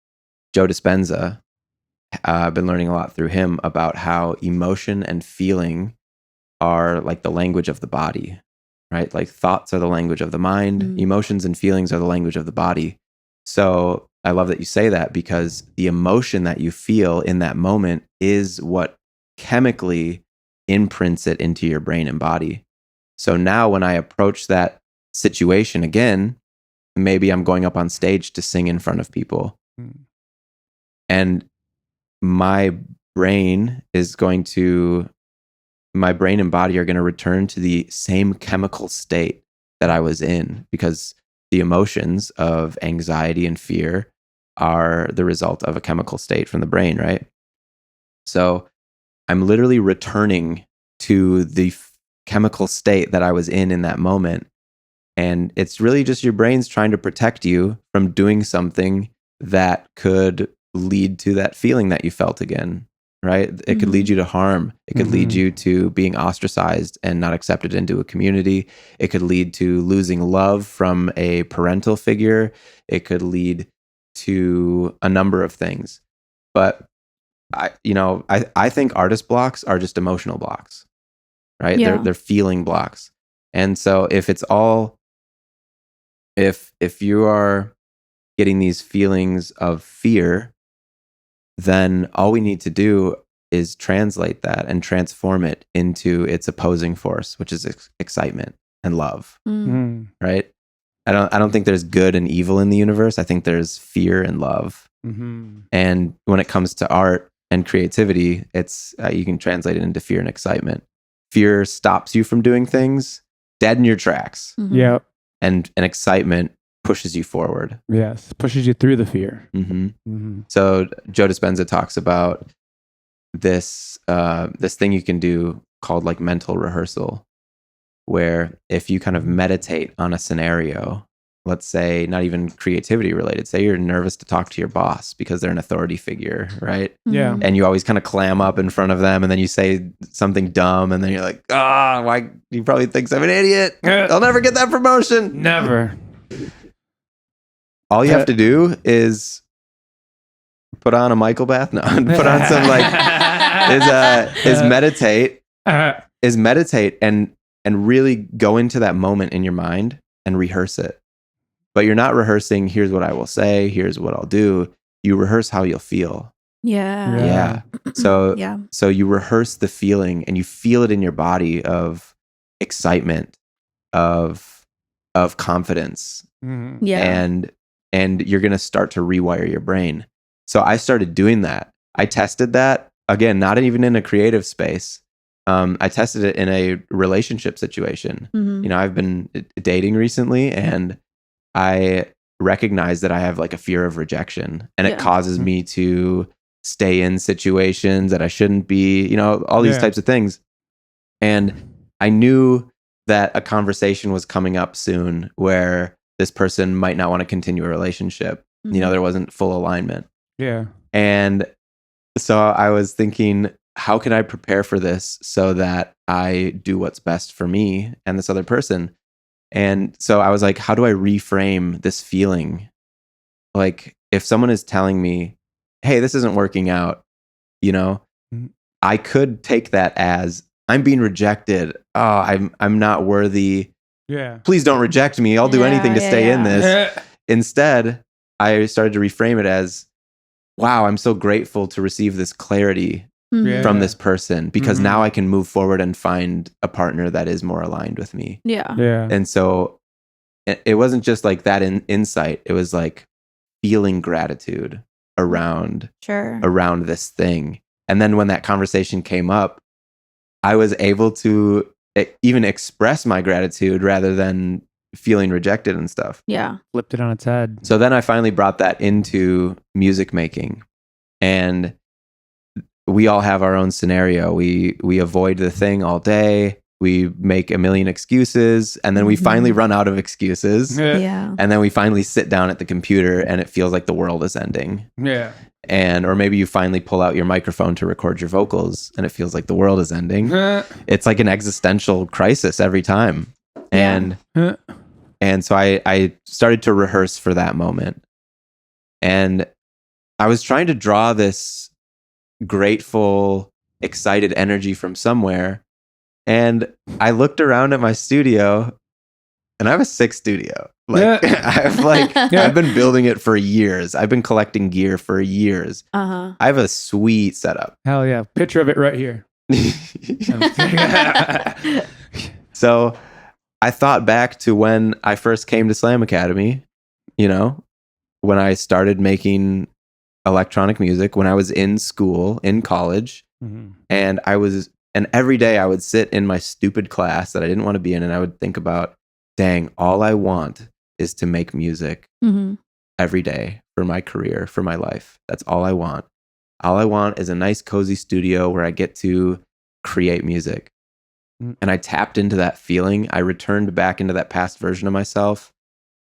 Speaker 3: Joe Dispenza, I've been learning a lot through him about how emotion and feeling are like the language of the body, right? Like thoughts are the language of the mind, emotions and feelings are the language of the body. So I love that you say that, because the emotion that you feel in that moment is what chemically imprints it into your brain and body. So now when I approach that situation again, maybe I'm going up on stage to sing in front of people, and my brain and body are going to return to the same chemical state that I was in, because the emotions of anxiety and fear are the result of a chemical state from the brain, right? So I'm literally returning to the chemical state that I was in that moment. And it's really just your brain's trying to protect you from doing something that could lead to that feeling that you felt again, right? It could lead you to harm. It could lead you to being ostracized and not accepted into a community. It could lead to losing love from a parental figure. It could lead to a number of things. But I think artist blocks are just emotional blocks, right?
Speaker 1: Yeah.
Speaker 3: They're feeling blocks. And so if you are getting these feelings of fear, then all we need to do is translate that and transform it into its opposing force, which is excitement and love, right? I don't think there's good and evil in the universe. I think there's fear and love. And when it comes to art and creativity, it's you can translate it into fear and excitement. Fear stops you from doing things, dead in your tracks.
Speaker 2: Yeah.
Speaker 3: And excitement pushes you forward.
Speaker 2: Yes. Pushes you through the fear.
Speaker 3: So Joe Dispenza talks about this thing you can do called like mental rehearsal, where if you kind of meditate on a scenario, let's say not even creativity related, say you're nervous to talk to your boss because they're an authority figure, right?
Speaker 2: Yeah.
Speaker 3: And you always kind of clam up in front of them, and then you say something dumb, and then you're like, why? He probably thinks I'm an idiot. I'll never get that promotion.
Speaker 2: Never.
Speaker 3: All you have to do is put on a Michael bath. No, put on some is meditate and really go into that moment in your mind and rehearse it. But you're not rehearsing, here's what I will say, here's what I'll do. You rehearse how you'll feel.
Speaker 1: Yeah.
Speaker 3: So
Speaker 1: Yeah.
Speaker 3: so you rehearse the feeling and you feel it in your body of excitement, of confidence.
Speaker 1: Yeah.
Speaker 3: And you're going to start to rewire your brain. So I started doing that. I tested that, again, not even in a creative space. I tested it in a relationship situation. I've been dating recently, and I recognize that I have like a fear of rejection, and it causes me to stay in situations that I shouldn't be, all these types of things. And I knew that a conversation was coming up soon where this person might not want to continue a relationship. There wasn't full alignment.
Speaker 2: Yeah.
Speaker 3: And so I was thinking, how can I prepare for this so that I do what's best for me and this other person? And so I was like, how do I reframe this feeling? Like, if someone is telling me, hey, this isn't working out, I could take that as I'm being rejected. Oh, I'm not worthy.
Speaker 2: Yeah.
Speaker 3: Please don't reject me. I'll do anything to stay in this. Instead, I started to reframe it as, wow, I'm so grateful to receive this clarity from this person, because now I can move forward and find a partner that is more aligned with me.
Speaker 1: Yeah.
Speaker 3: And so it wasn't just like that insight. It was like feeling gratitude around this thing. And then when that conversation came up, I was able to even express my gratitude rather than feeling rejected and stuff.
Speaker 1: Yeah.
Speaker 2: Flipped it on its head.
Speaker 3: So then I finally brought that into music making, and we all have our own scenario. We avoid the thing all day. We make a million excuses, and then we finally run out of excuses.
Speaker 1: Yeah.
Speaker 3: And then we finally sit down at the computer and it feels like the world is ending.
Speaker 2: Yeah.
Speaker 3: Or maybe you finally pull out your microphone to record your vocals and it feels like the world is ending. It's like an existential crisis every time. And so I started to rehearse for that moment. And I was trying to draw this grateful, excited energy from somewhere. And I looked around at my studio, and I have a sick studio. I've been building it for years. I've been collecting gear for years. I have a sweet setup.
Speaker 2: Hell yeah. Picture of it right here.
Speaker 3: So I thought back to when I first came to Slam Academy, when I started making electronic music, when I was in school, in college, and every day I would sit in my stupid class that I didn't want to be in, and I would think about, dang, all I want is to make music every day for my career, for my life. That's all I want. All I want is a nice, cozy studio where I get to create music. And I tapped into that feeling. I returned back into that past version of myself.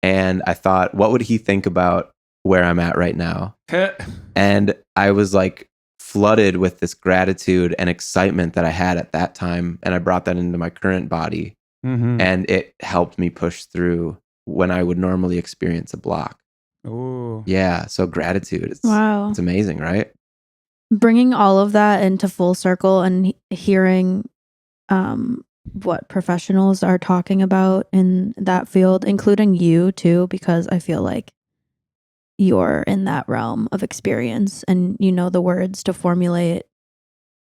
Speaker 3: And I thought, what would he think about where I'm at right now? And I was like flooded with this gratitude and excitement that I had at that time. And I brought that into my current body. And it helped me push through when I would normally experience a block.
Speaker 2: Oh.
Speaker 3: Yeah. So gratitude. It's amazing, right?
Speaker 1: Bringing all of that into full circle and hearing what professionals are talking about in that field, including you too, because I feel like you're in that realm of experience and you know the words to formulate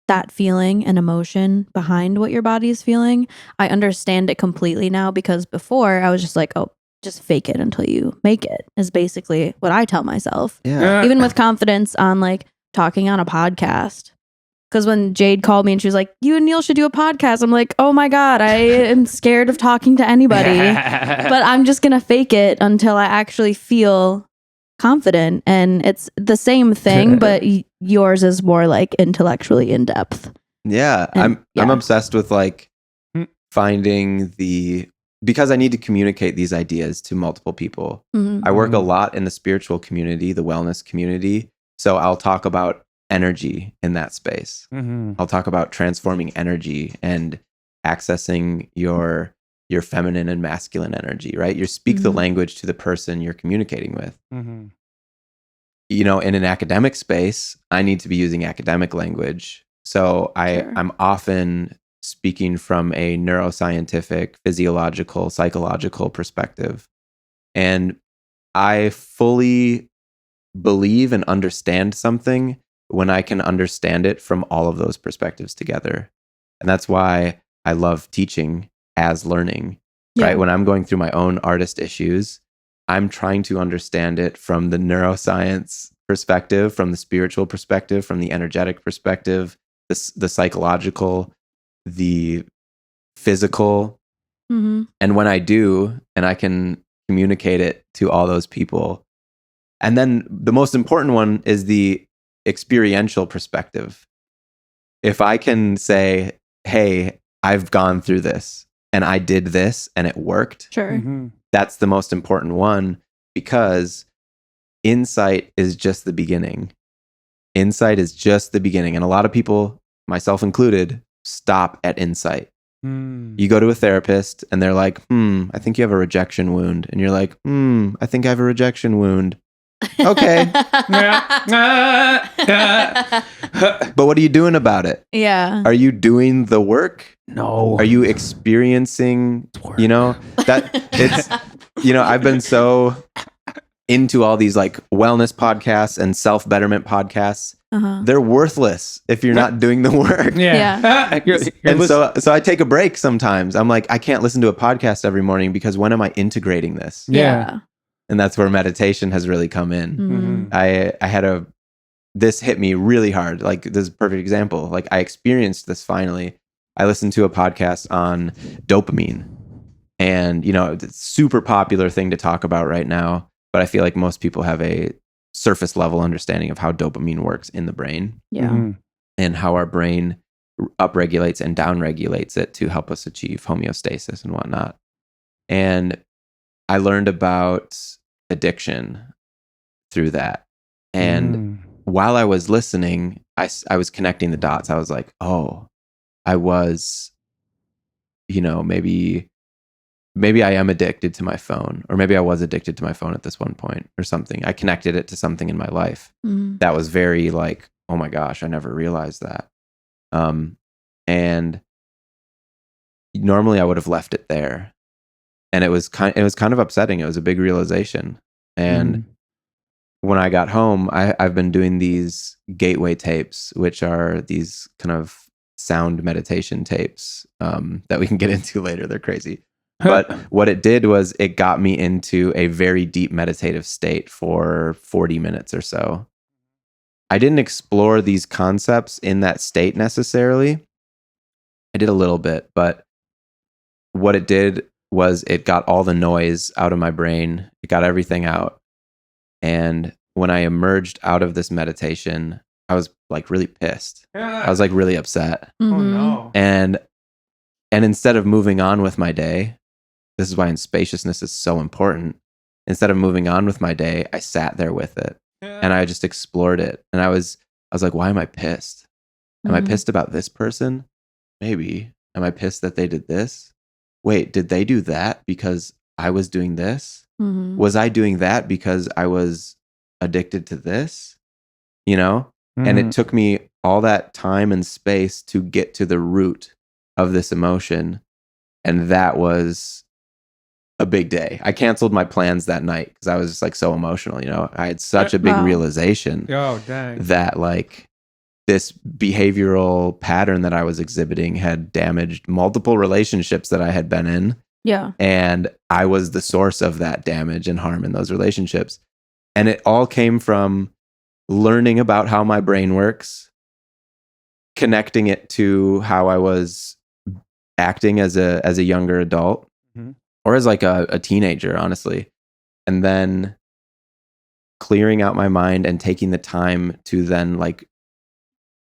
Speaker 1: that feeling and emotion behind what your body is feeling. I understand it completely now, because before I was just like, oh, just fake it until you make it, is basically what I tell myself.
Speaker 3: Yeah.
Speaker 1: Even with confidence on like talking on a podcast. Because when Jade called me and she was like, you and Neil should do a podcast, I'm like, oh my God, I am scared of talking to anybody. But I'm just going to fake it until I actually feel confident. And it's the same thing, but yours is more like intellectually in depth.
Speaker 3: Yeah. I'm obsessed with like finding because I need to communicate these ideas to multiple people. I work a lot in the spiritual community, the wellness community. So I'll talk about energy in that space. I'll talk about transforming energy and accessing your feminine and masculine energy, right? You speak the language to the person you're communicating with. In an academic space, I need to be using academic language. So I'm often speaking from a neuroscientific, physiological, psychological perspective. And I fully believe and understand something when I can understand it from all of those perspectives together. And that's why I love teaching as learning, right? When I'm going through my own artist issues, I'm trying to understand it from the neuroscience perspective, from the spiritual perspective, from the energetic perspective, the psychological, the physical. And when I do, and I can communicate it to all those people. And then the most important one is the experiential perspective. If I can say, hey, I've gone through this and I did this and it worked. That's the most important one, because insight is just the beginning. Insight is just the beginning. And a lot of people, myself included, stop at insight. You go to a therapist and they're like, I think you have a rejection wound. And you're like, I think I have a rejection wound. Okay. But what are you doing about it?
Speaker 1: Yeah.
Speaker 3: Are you doing the work?
Speaker 2: No.
Speaker 3: Are you experiencing, that it's, I've been so into all these like wellness podcasts and self-betterment podcasts. They're worthless if you're not doing the work. And so I take a break sometimes. I'm like, I can't listen to a podcast every morning because when am I integrating this? And that's where meditation has really come in. I had this hit me really hard. Like, this is a perfect example. Like, I experienced this finally. I listened to a podcast on dopamine, and it's a super popular thing to talk about right now, but I feel like most people have a surface level understanding of how dopamine works in the brain.
Speaker 1: Yeah.
Speaker 3: And how our brain upregulates and downregulates it to help us achieve homeostasis and whatnot. And I learned about addiction through that. And while I was listening, I was connecting the dots. I was like, oh, I was, maybe I am addicted to my phone, or maybe I was addicted to my phone at this one point or something. I connected it to something in my life that was very like, oh my gosh, I never realized that. And normally I would have left it there. And it was kind of upsetting. It was a big realization. And when I got home, I've been doing these gateway tapes, which are these kind of sound meditation tapes that we can get into later. They're crazy. But what it did was it got me into a very deep meditative state for 40 minutes or so. I didn't explore these concepts in that state necessarily. I did a little bit, but what it did was it got all the noise out of my brain. It got everything out. And when I emerged out of this meditation, I was like really pissed. I was like really upset.
Speaker 2: Oh no.
Speaker 3: And instead of moving on with my day, this is why spaciousness is so important. Instead of moving on with my day, I sat there with it. And I just explored it. And I was like, why am I pissed? Am I pissed about this person? Maybe. Am I pissed that they did this? Wait, did they do that because I was doing this? Was I doing that because I was addicted to this? And it took me all that time and space to get to the root of this emotion. And that was a big day. I canceled my plans that night because I was just like so emotional. I had such a big realization that like this behavioral pattern that I was exhibiting had damaged multiple relationships that I had been in.
Speaker 1: Yeah.
Speaker 3: And I was the source of that damage and harm in those relationships. And it all came from learning about how my brain works, connecting it to how I was acting as a younger adult, or as like a teenager, honestly. And then clearing out my mind and taking the time to then like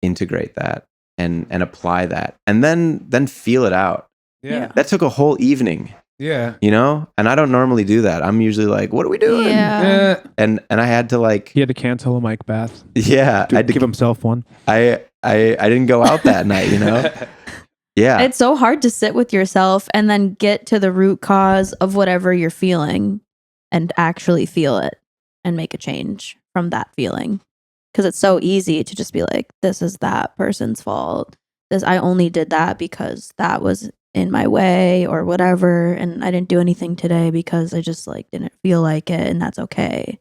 Speaker 3: integrate that and apply that and then feel it out.
Speaker 2: Yeah.
Speaker 3: That took a whole evening.
Speaker 2: Yeah.
Speaker 3: And I don't normally do that. I'm usually like, what are we doing?
Speaker 1: Yeah.
Speaker 3: And I had to like,
Speaker 2: He had to cancel a mic bath.
Speaker 3: yeah, I had to
Speaker 2: give himself one.
Speaker 3: I didn't go out that night, Yeah.
Speaker 1: It's so hard to sit with yourself and then get to the root cause of whatever you're feeling and actually feel it and make a change from that feeling. Because it's so easy to just be like, this is that person's fault. I only did that because that was in my way or whatever. And I didn't do anything today because I just like didn't feel like it. And that's okay.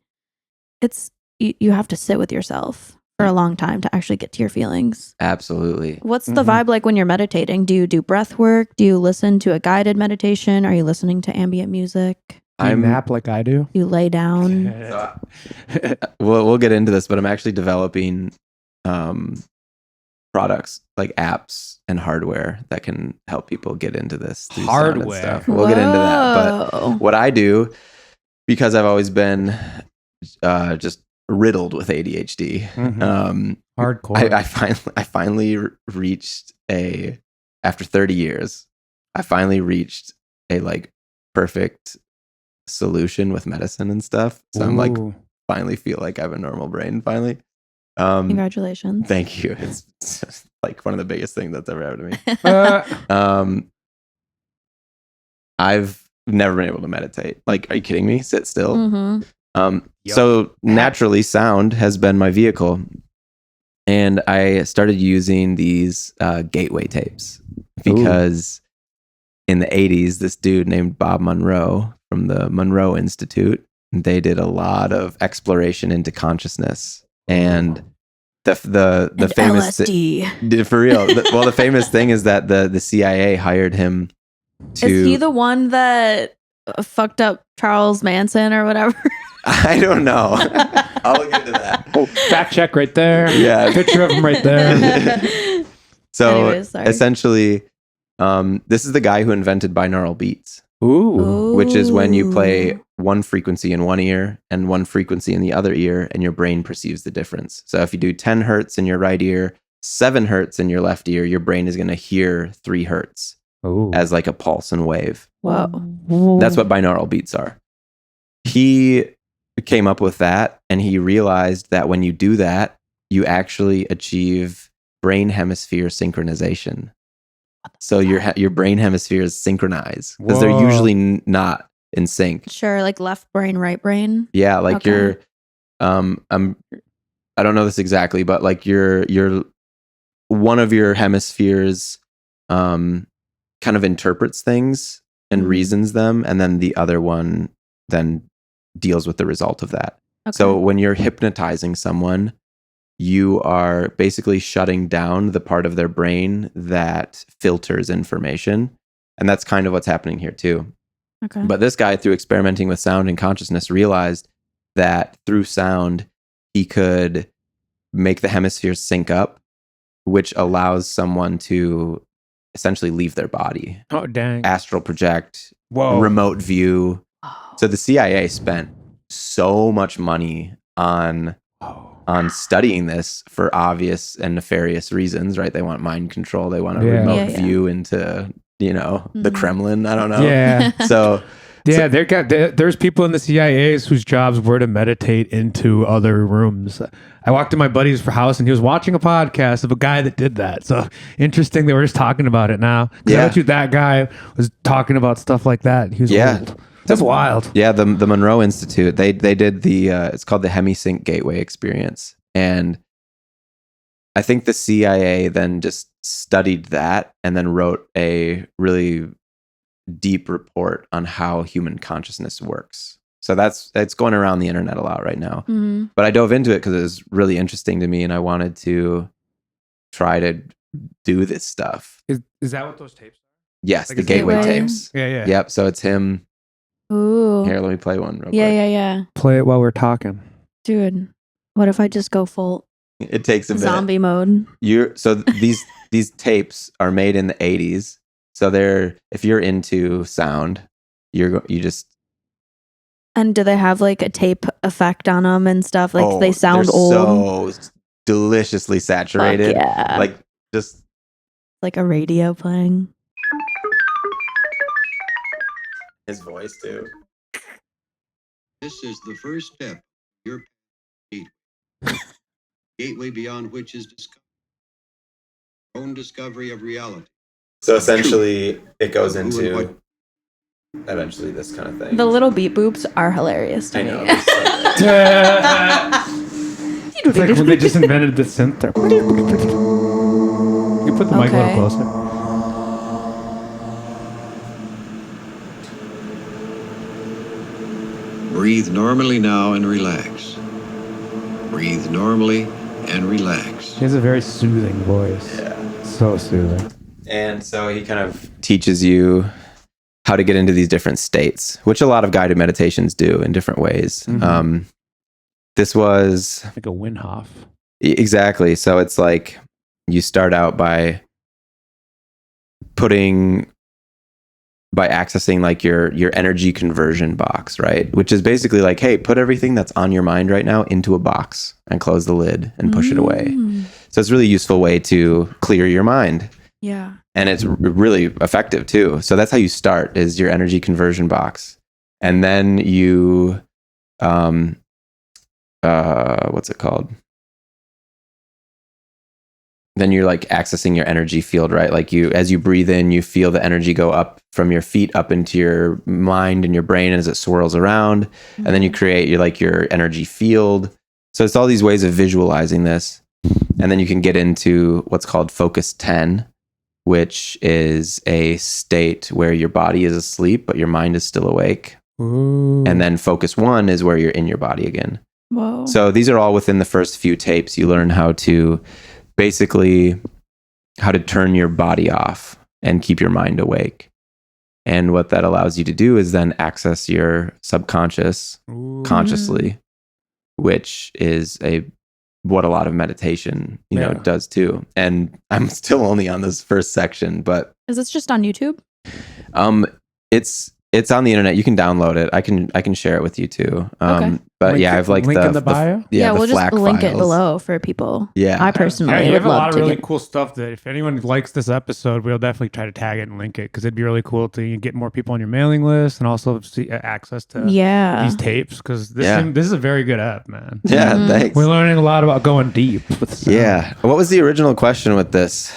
Speaker 1: You have to sit with yourself for a long time to actually get to your feelings.
Speaker 3: Absolutely.
Speaker 1: What's the vibe like when you're meditating? Do you do breath work? Do you listen to a guided meditation? Are you listening to ambient music?
Speaker 2: I nap like I do.
Speaker 1: You lay down?
Speaker 3: We'll get into this, but I'm actually developing products like apps and hardware that can help people get into this through sound and stuff. We'll get into that. But what I do, because I've always been just riddled with ADHD.
Speaker 2: Hardcore.
Speaker 3: I finally reached after 30 years, I finally reached a like perfect solution with medicine and stuff. So I'm like, finally feel like I have a normal brain finally.
Speaker 1: Congratulations.
Speaker 3: Thank you. It's like one of the biggest things that's ever happened to me. I've never been able to meditate. Like, are you kidding me? Sit still. So naturally sound has been my vehicle, and I started using these gateway tapes because in the 80s this dude named Bob Monroe from the Monroe Institute, they did a lot of exploration into consciousness and the famous
Speaker 1: LSD.
Speaker 3: For real. The famous thing is that the CIA hired him to.
Speaker 1: Is he the one that fucked up Charles Manson or whatever?
Speaker 3: I don't know. I'll look into that.
Speaker 2: Fact check right there.
Speaker 3: Yeah.
Speaker 2: Picture of him right there.
Speaker 3: So
Speaker 1: Anyways, sorry.
Speaker 3: essentially, This is the guy who invented binaural beats,
Speaker 2: Ooh.
Speaker 3: which is when you play
Speaker 1: Ooh.
Speaker 3: one frequency in one ear and one frequency in the other ear, and your brain perceives the difference. So if you do 10 hertz in your right ear, 7 hertz in your left ear, your brain is going to hear 3 hertz
Speaker 2: Ooh.
Speaker 3: as like a pulse and wave.
Speaker 1: Whoa.
Speaker 3: That's what binaural beats are. He came up with that, and he realized that when you do that, you actually achieve brain hemisphere synchronization. So your brain hemispheres synchronize because they're
Speaker 2: Whoa.
Speaker 3: usually not in sync.
Speaker 1: Sure, like left brain, right brain.
Speaker 3: Yeah, like
Speaker 1: Okay.
Speaker 3: you're I don't know this exactly, but like you're one of your hemispheres kind of interprets things and
Speaker 1: Mhm.
Speaker 3: reasons them, and then the other one then deals with the result of that.
Speaker 1: Okay.
Speaker 3: So when you're hypnotizing someone, you are basically shutting down the part of their brain that filters information. And that's kind of what's happening here too.
Speaker 1: Okay.
Speaker 3: But this guy, through experimenting with sound and consciousness, realized that through sound, he could make the hemispheres sync up, which allows someone to essentially leave their body,
Speaker 2: Oh, dang.
Speaker 3: astral project,
Speaker 2: Whoa.
Speaker 3: remote view.
Speaker 1: Oh.
Speaker 3: So the CIA spent so much money on studying this for obvious and nefarious reasons, right? They want mind control. They want a
Speaker 2: Yeah.
Speaker 3: remote
Speaker 1: Yeah, yeah.
Speaker 3: view into, the
Speaker 1: Mhm.
Speaker 3: Kremlin. I don't know.
Speaker 2: Yeah.
Speaker 3: So
Speaker 2: Yeah, there's people in the CIAs whose jobs were to meditate into other rooms. I walked to my buddy's house and he was watching a podcast of a guy that did that. So interesting they were just talking about it now. 'Cause I
Speaker 3: Yeah.
Speaker 2: bet you that guy was talking about stuff like that. He was
Speaker 3: Yeah.
Speaker 2: old. That's wild.
Speaker 3: yeah, the Monroe Institute, they did the it's called the Hemisync Gateway Experience. And I think the CIA then just studied that and then wrote a really deep report on how human consciousness works. So it's going around the internet a lot right now.
Speaker 1: Mhm.
Speaker 3: But I dove into it because it was really interesting to me, and I wanted to try to do this stuff.
Speaker 2: Is that what those tapes
Speaker 3: Yes,
Speaker 2: Like
Speaker 3: the
Speaker 2: a
Speaker 3: Gateway
Speaker 1: Gateway?
Speaker 3: tapes.
Speaker 2: are? Yeah.
Speaker 3: Yep. So it's him.
Speaker 1: Ooh.
Speaker 3: Here, let me play one real
Speaker 1: Yeah,
Speaker 3: quick.
Speaker 1: yeah.
Speaker 2: Play it while we're talking.
Speaker 1: Dude, what if I just go full
Speaker 3: It takes a bit.
Speaker 1: zombie mode?
Speaker 3: These tapes are made in the 80s. So if you're into sound, you just
Speaker 1: And do they have like a tape effect on them and stuff? Like they sound
Speaker 3: they're
Speaker 1: old.
Speaker 3: so deliciously saturated.
Speaker 1: Fuck yeah.
Speaker 3: Like just
Speaker 1: Like a radio playing.
Speaker 3: his voice too.
Speaker 4: This is the first step of your gateway. Gateway beyond which is discovery. Own discovery of reality.
Speaker 3: So essentially, it goes
Speaker 4: Who and
Speaker 3: into
Speaker 4: what-
Speaker 3: eventually this kind of thing.
Speaker 1: The little beep boops are hilarious to
Speaker 3: I
Speaker 1: me.
Speaker 3: know. It's so good.
Speaker 2: It's like when they just invented the synth there. You put the mic a
Speaker 1: Okay.
Speaker 2: little closer.
Speaker 4: Breathe normally now and relax. Breathe normally and relax.
Speaker 2: He has a very soothing voice.
Speaker 3: Yeah.
Speaker 2: So soothing.
Speaker 3: And so he kind of teaches you how to get into these different states, which a lot of guided meditations do in different ways.
Speaker 2: Mhm.
Speaker 3: This was
Speaker 2: Like a Winhoff.
Speaker 3: exactly. So it's like you start out by accessing like your energy conversion box, right? Which is basically like, hey, put everything that's on your mind right now into a box and close the lid and push it away.
Speaker 1: Mm.
Speaker 3: So it's a really useful way to clear your mind.
Speaker 1: Yeah.
Speaker 3: And it's really effective too. So that's how you start, is your energy conversion box. And then you what's it called? Then you're like accessing your energy field, right? Like as you breathe in, you feel the energy go up from your feet up into your mind and your brain as it swirls around. And then you create your energy field. So it's all these ways of visualizing this. And then you can get into what's called focus 10, which is a state where your body is asleep, but your mind is still awake.
Speaker 2: Ooh.
Speaker 3: And then focus 1 is where you're in your body again.
Speaker 1: Whoa.
Speaker 3: So these are all within the first few tapes. You learn how to turn your body off and keep your mind awake. And what that allows you to do is then access your subconscious
Speaker 2: Ooh.
Speaker 3: consciously, which is a what a lot of meditation,
Speaker 2: Yeah.
Speaker 3: does too. And I'm still only on this first section, but
Speaker 1: Is this just on YouTube?
Speaker 3: it's on the internet. You can download it. I can share it with you too.
Speaker 1: Okay.
Speaker 3: But
Speaker 2: Link
Speaker 3: yeah,
Speaker 2: it-
Speaker 3: I've like
Speaker 2: link
Speaker 3: the
Speaker 2: in the bio?
Speaker 3: the
Speaker 1: we'll just
Speaker 3: FLAC
Speaker 1: link it
Speaker 3: files.
Speaker 1: below for people.
Speaker 3: Yeah.
Speaker 1: I personally
Speaker 2: Yeah, you
Speaker 1: would
Speaker 2: have a
Speaker 1: love
Speaker 2: lot of
Speaker 1: to
Speaker 2: really
Speaker 1: get.
Speaker 2: cool stuff that if anyone likes this episode, we'll definitely try to tag it and link it because it'd be really cool to get more people on your mailing list and also see access to
Speaker 1: Yeah.
Speaker 2: these tapes because this
Speaker 3: Yeah.
Speaker 2: this is a very good app, man.
Speaker 3: Yeah,
Speaker 1: Mhm.
Speaker 3: thanks.
Speaker 2: We're learning a lot about going deep with sound.
Speaker 3: Yeah. What was the original question with this?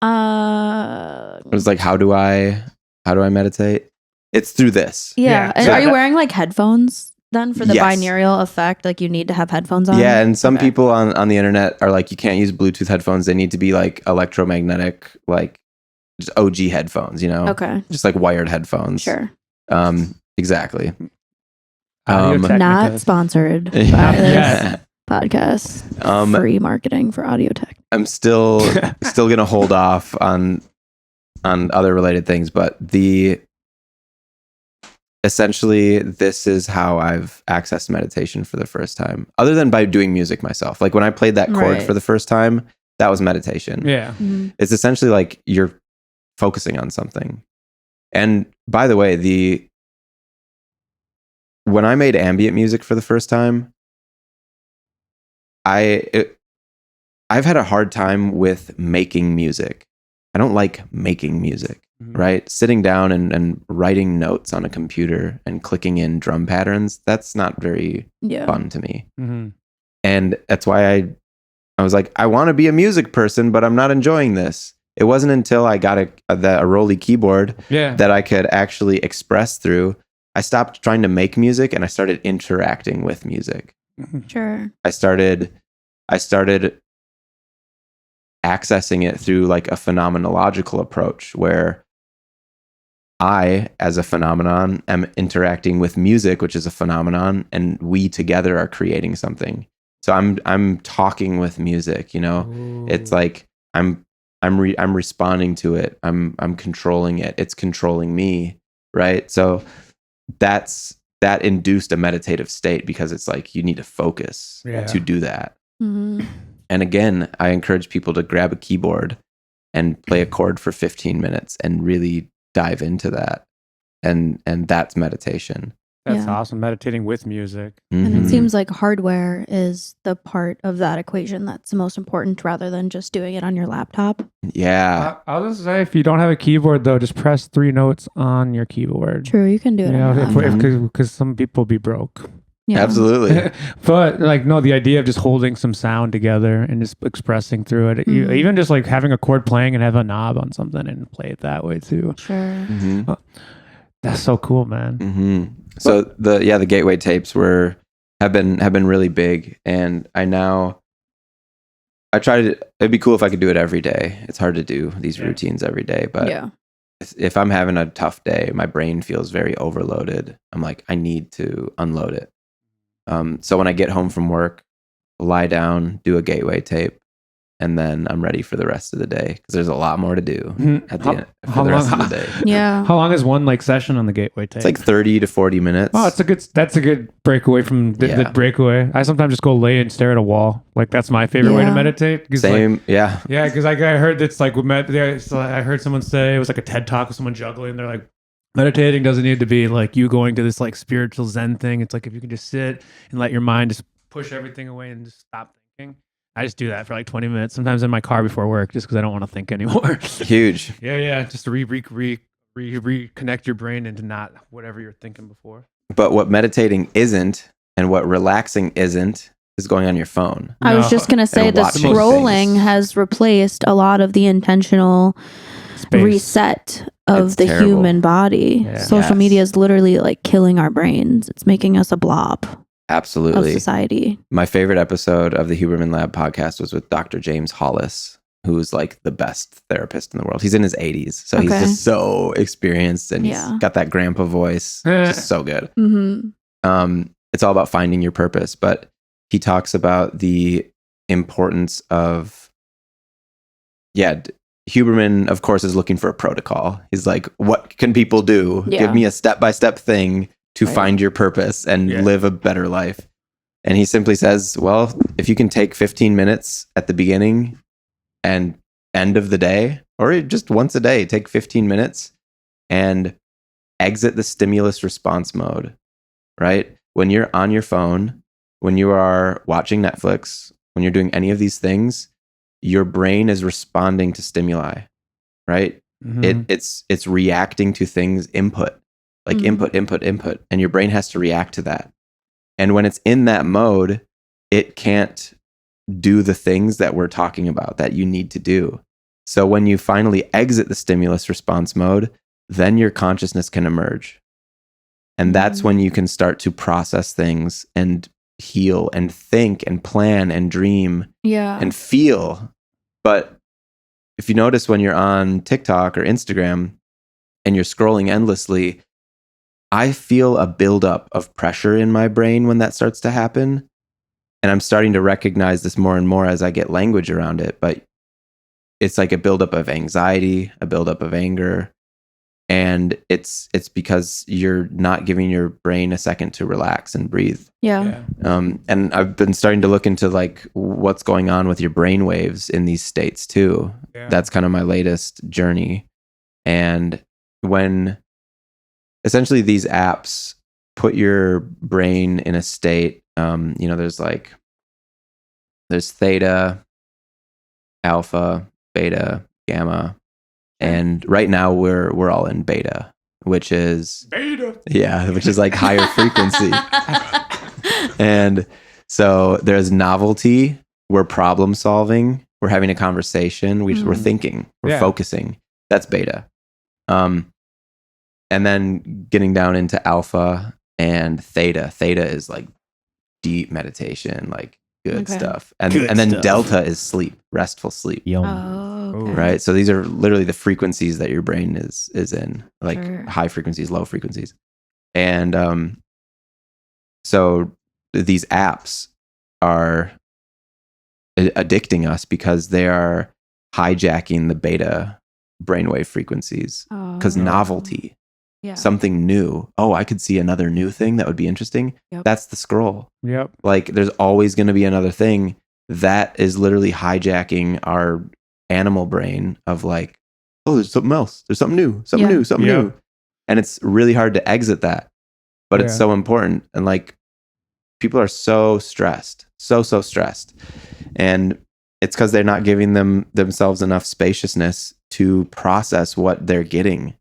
Speaker 3: It was like, how do I meditate? It's through this.
Speaker 1: Yeah.
Speaker 2: Yeah.
Speaker 1: And
Speaker 3: So
Speaker 1: are you
Speaker 3: that-
Speaker 1: wearing like headphones then for the
Speaker 3: Yes.
Speaker 1: binaural effect? Like you need to have headphones on?
Speaker 3: Yeah, and some
Speaker 1: Okay.
Speaker 3: people on the internet are like, you can't use Bluetooth headphones. They need to be like electromagnetic, like just OG headphones,
Speaker 1: Okay.
Speaker 3: just like wired headphones.
Speaker 1: Sure.
Speaker 3: Exactly.
Speaker 2: Audio Technica.
Speaker 1: Not sponsored by
Speaker 3: Yeah.
Speaker 1: this podcast. Free marketing for Audio Tech.
Speaker 3: I'm still gonna hold off on other related things, but essentially this is how I've accessed meditation for the first time, other than by doing music myself. Like when I played that chord
Speaker 1: Right.
Speaker 3: for the first time, that was meditation.
Speaker 2: Yeah.
Speaker 1: Mhm.
Speaker 3: It's essentially like you're focusing on something. And by the way, when I made ambient music for the first time, I've had a hard time with making music. I don't like making music, right? Sitting down and writing notes on a computer and clicking in drum patterns, that's not very
Speaker 1: Yeah.
Speaker 3: fun to me.
Speaker 2: Mm-hmm.
Speaker 3: And that's why I was like, I want to be a music person, but I'm not enjoying this. It wasn't until I got a Rolly keyboard
Speaker 2: Yeah.
Speaker 3: that I could actually express through. I stopped trying to make music and I started interacting with music.
Speaker 1: Sure.
Speaker 3: I started accessing it through like a phenomenological approach where I, as a phenomenon, am interacting with music, which is a phenomenon, and we together are creating something. So I'm talking with music, It's like I'm responding to it. I'm controlling it. It's controlling me, right? So that induced a meditative state because it's like you need to focus
Speaker 2: Yeah.
Speaker 3: to do that.
Speaker 1: Mhm.
Speaker 3: And again, I encourage people to grab a keyboard and play a chord for 15 minutes and really dive into that. And that's meditation.
Speaker 2: That's
Speaker 1: Yeah.
Speaker 2: awesome. Meditating with music.
Speaker 1: And
Speaker 3: Mhm.
Speaker 1: it seems like hardware is the part of that equation that's the most important rather than just doing it on your laptop.
Speaker 3: Yeah.
Speaker 2: I'll just say if you don't have a keyboard though, just press 3 notes on your keyboard.
Speaker 1: True, you can do it. on your laptop.
Speaker 2: Because some people be broke.
Speaker 1: Yeah.
Speaker 3: Absolutely.
Speaker 2: But like no, the idea of just holding some sound together and just expressing through it,
Speaker 1: Mhm.
Speaker 2: even just like having a chord playing and have a knob on something and play it that way too.
Speaker 1: Sure.
Speaker 3: Mhm.
Speaker 2: That's so cool, man.
Speaker 3: Mm-hmm. So the gateway tapes have been really big, and I try to. It'd be cool if I could do it every day. It's hard to do these routines every day, but
Speaker 1: Yeah.
Speaker 3: if I'm having a tough day, my brain feels very overloaded. I'm like, I need to unload it. So when I get home from work, lie down, do a gateway tape, and then I'm ready for the rest of the day because there's a lot more to do at the end for the rest of the day.
Speaker 1: Yeah.
Speaker 2: How long is one like session on the gateway tape?
Speaker 3: It's like 30 to 40 minutes.
Speaker 2: Oh, that's a good breakaway from the
Speaker 3: Yeah.
Speaker 2: breakaway. I sometimes just go lay and stare at a wall. Like that's my favorite way to
Speaker 1: Yeah.
Speaker 2: meditate. 'Cause,
Speaker 3: Same,
Speaker 2: like,
Speaker 3: yeah.
Speaker 2: yeah, because I heard it's like I heard someone say it was like a TED talk with someone juggling. They're like, meditating doesn't need to be like you going to this like spiritual Zen thing. It's like if you can just sit and let your mind just push everything away and just stop thinking. I just do that for like 20 minutes, sometimes in my car before work, just because I don't want to think anymore.
Speaker 3: Huge.
Speaker 2: Yeah, just to reconnect your brain into not whatever you're thinking before.
Speaker 3: But what meditating isn't and what relaxing isn't is going on your phone.
Speaker 1: I was
Speaker 2: No.
Speaker 1: just going to say
Speaker 3: And
Speaker 1: the
Speaker 3: watching
Speaker 1: scrolling
Speaker 3: things.
Speaker 1: has replaced a lot of the intentional
Speaker 2: Space.
Speaker 1: reset of
Speaker 3: It's
Speaker 1: the
Speaker 3: terrible.
Speaker 1: human body.
Speaker 2: Yeah.
Speaker 1: Social
Speaker 3: Yes.
Speaker 1: media is literally like killing our brains. It's making us a blob of
Speaker 3: Absolutely.
Speaker 1: society.
Speaker 3: My favorite episode of the Huberman Lab podcast was with Dr. James Hollis, who is like the best therapist in the world. He's in his 80s, so he's
Speaker 1: Okay.
Speaker 3: just so experienced and
Speaker 1: Yeah.
Speaker 3: he's got that grandpa voice. Just so good.
Speaker 1: Mm-hmm.
Speaker 3: It's all about finding your purpose, but he talks about the importance of, Huberman, of course, is looking for a protocol. He's like, what can people do?
Speaker 1: Yeah.
Speaker 3: Give me a step-by-step thing to
Speaker 1: Right.
Speaker 3: find your purpose and
Speaker 2: Yeah.
Speaker 3: live a better life. And he simply says, well, if you can take 15 minutes at the beginning and end of the day, or just once a day, take 15 minutes and exit the stimulus response mode, right? When you're on your phone, when you are watching Netflix, when you're doing any of these things, your brain is responding to stimuli, right?
Speaker 2: Mhm.
Speaker 3: It's reacting to things, input, like input, and your brain has to react to that. And when it's in that mode, it can't do the things that we're talking about that you need to do. So when you finally exit the stimulus response mode, then your consciousness can emerge. And that's when you can start to process things and heal and think and plan and dream and feel. But if you notice when you're on TikTok or Instagram and you're scrolling endlessly, I feel a buildup of pressure in my brain when that starts to happen. And I'm starting to recognize this more and more as I get language around it. But it's like a buildup of anxiety, a buildup of anger. And it's because you're not giving your brain a second to relax and breathe.
Speaker 1: Yeah.
Speaker 3: And I've been starting to look into like what's going on with your brain waves in these states too.
Speaker 2: Yeah.
Speaker 3: That's kind of my latest journey. And when essentially these apps put your brain in a state, there's theta, alpha, beta, gamma. And right now we're all in beta, which is like higher frequency. And so there's novelty, we're problem solving, we're having a conversation, we're thinking, we're focusing. That's beta. And then getting down into alpha and theta. Theta is like deep meditation, like good stuff. And then delta is sleep, restful sleep. Right? So these are literally the frequencies that your brain is in, like high frequencies, low frequencies. And so these apps are addicting us because they are hijacking the beta brainwave frequencies because novelty, something new. Oh, I could see another new thing that would be interesting. That's the scroll.
Speaker 2: Yep.
Speaker 3: Like there's always going to be another thing that is literally hijacking our animal brain of like, oh, there's something else. There's something new, something new. And it's really hard to exit that, but it's so important. And like people are so stressed, so stressed. And it's because they're not giving themselves enough spaciousness to process what they're getting.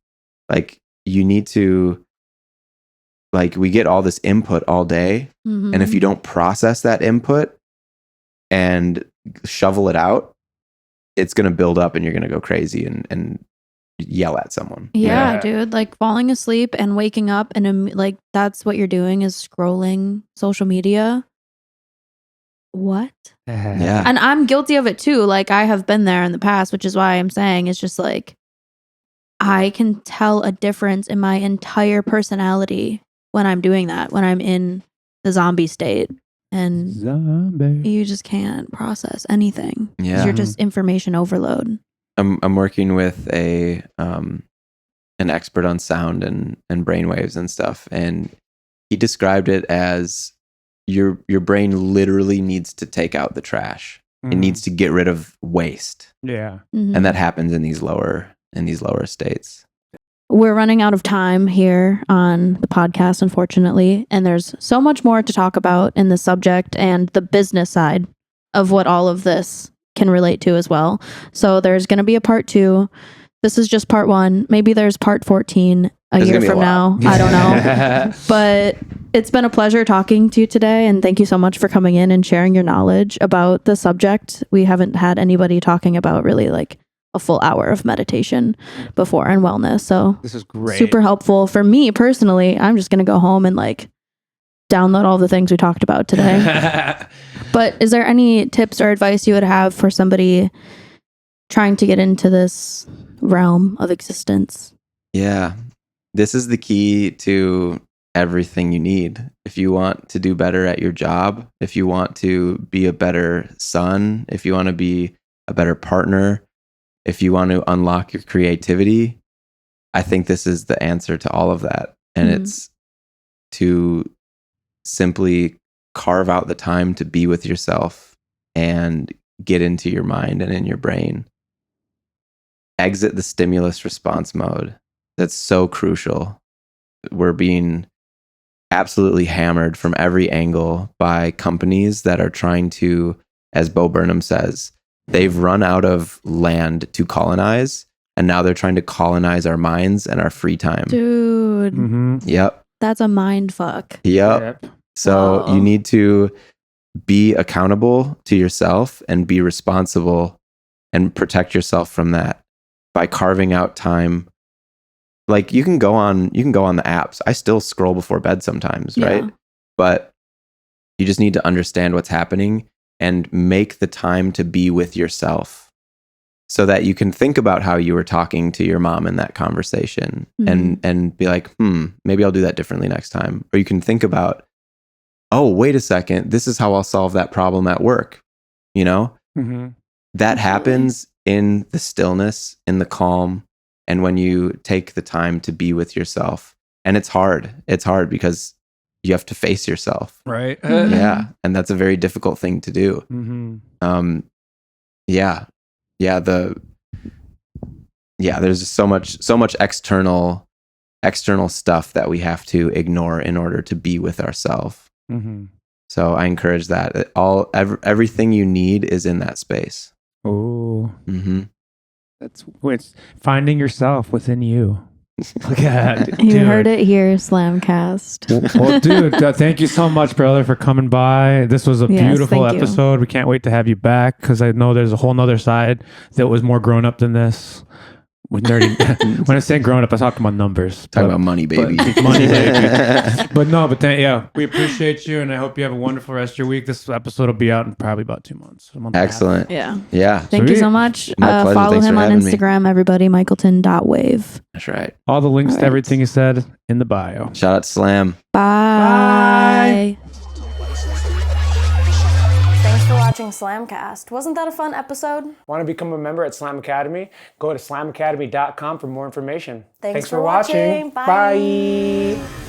Speaker 3: Like you need to, like we get all this input all day. And if you don't process that input and shovel it out, it's going to build up and you're going to go crazy and yell at someone.
Speaker 1: Yeah, dude. Like falling asleep and waking up and like that's what you're doing is scrolling social media. What?
Speaker 3: Yeah.
Speaker 1: And I'm guilty of it too. Like I have been there in the past, which is why I'm saying it's just like I can tell a difference in my entire personality when I'm doing that, when I'm in the zombie state. And you just can't process anything.
Speaker 3: Yeah.
Speaker 1: You're just information overload.
Speaker 3: I'm working with an expert on sound and brainwaves and stuff, and he described it as your brain literally needs to take out the trash. It needs to get rid of waste.
Speaker 2: Yeah.
Speaker 3: And that happens in these lower states.
Speaker 1: We're running out of time here on the podcast, unfortunately, and there's so much more to talk about in the subject and the business side of what all of this can relate to as well. So there's going to be a part 2. This is just part 1. Maybe there's part 14 a year from now. I don't know. But it's been a pleasure talking to you today, and thank you so much for coming in and sharing your knowledge about the subject. We haven't had anybody talking about really like a full hour of meditation before and wellness. So
Speaker 2: this is great.
Speaker 1: Super helpful for me personally. I'm just going to go home and like download all the things we talked about today. But is there any tips or advice you would have for somebody trying to get into this realm of existence?
Speaker 3: Yeah. This is the key to everything you need. If you want to do better at your job, if you want to be a better son, if you want to be a better partner, if you want to unlock your creativity, I think this is the answer to all of that. And it's to simply carve out the time to be with yourself and get into your mind and in your brain. Exit the stimulus response mode. That's so crucial. We're being absolutely hammered from every angle by companies that are trying to, as Bo Burnham says, they've run out of land to colonize, and now they're trying to colonize our minds and our free time.
Speaker 1: Dude,
Speaker 3: Yep.
Speaker 1: that's a mind fuck.
Speaker 3: Yep. So
Speaker 1: Whoa.
Speaker 3: you need to be accountable to yourself and be responsible and protect yourself from that by carving out time. Like you can go on the apps. I still scroll before bed sometimes, right?
Speaker 1: Yeah.
Speaker 3: But you just need to understand what's happening and make the time to be with yourself so that you can think about how you were talking to your mom in that conversation and be like, maybe I'll do that differently next time. Or you can think about, oh, wait a second, this is how I'll solve that problem at work. You know, that happens in the stillness, in the calm, and when you take the time to be with yourself. And it's hard. It's hard because you have to face yourself.
Speaker 2: Right.
Speaker 3: Yeah. And that's a very difficult thing to do. There's just so much external stuff that we have to ignore in order to be with ourselves. So I encourage that. Everything you need is in that space.
Speaker 2: Oh, it's finding yourself within you. Look at that.
Speaker 1: You heard it here, SlamCast.
Speaker 2: Well, dude, thank you so much, brother, for coming by. This was a beautiful episode. We can't wait to have you back because I know there's a whole nother side that was more grown up than this. With nerdy. When I say grown up, I talk about numbers.
Speaker 3: Talking about money, baby.
Speaker 2: Money, baby. We appreciate you, and I hope you have a wonderful rest of your week. This episode will be out in probably about 2 months.
Speaker 3: Excellent.
Speaker 1: Yeah.
Speaker 3: Thank
Speaker 1: you so much.
Speaker 3: My pleasure.
Speaker 1: Follow
Speaker 3: Thanks
Speaker 1: him
Speaker 3: for
Speaker 1: on
Speaker 3: having me.
Speaker 1: Instagram, everybody, Michaelton.wave.
Speaker 3: That's right.
Speaker 2: All the links to everything you said in the bio.
Speaker 3: Shout out to Slam.
Speaker 1: Bye.
Speaker 5: Thanks for watching SlamCast. Wasn't that a fun episode?
Speaker 6: Want to become a member at Slam Academy? Go to slamacademy.com for more information.
Speaker 5: Thanks for watching. Bye.
Speaker 6: Bye.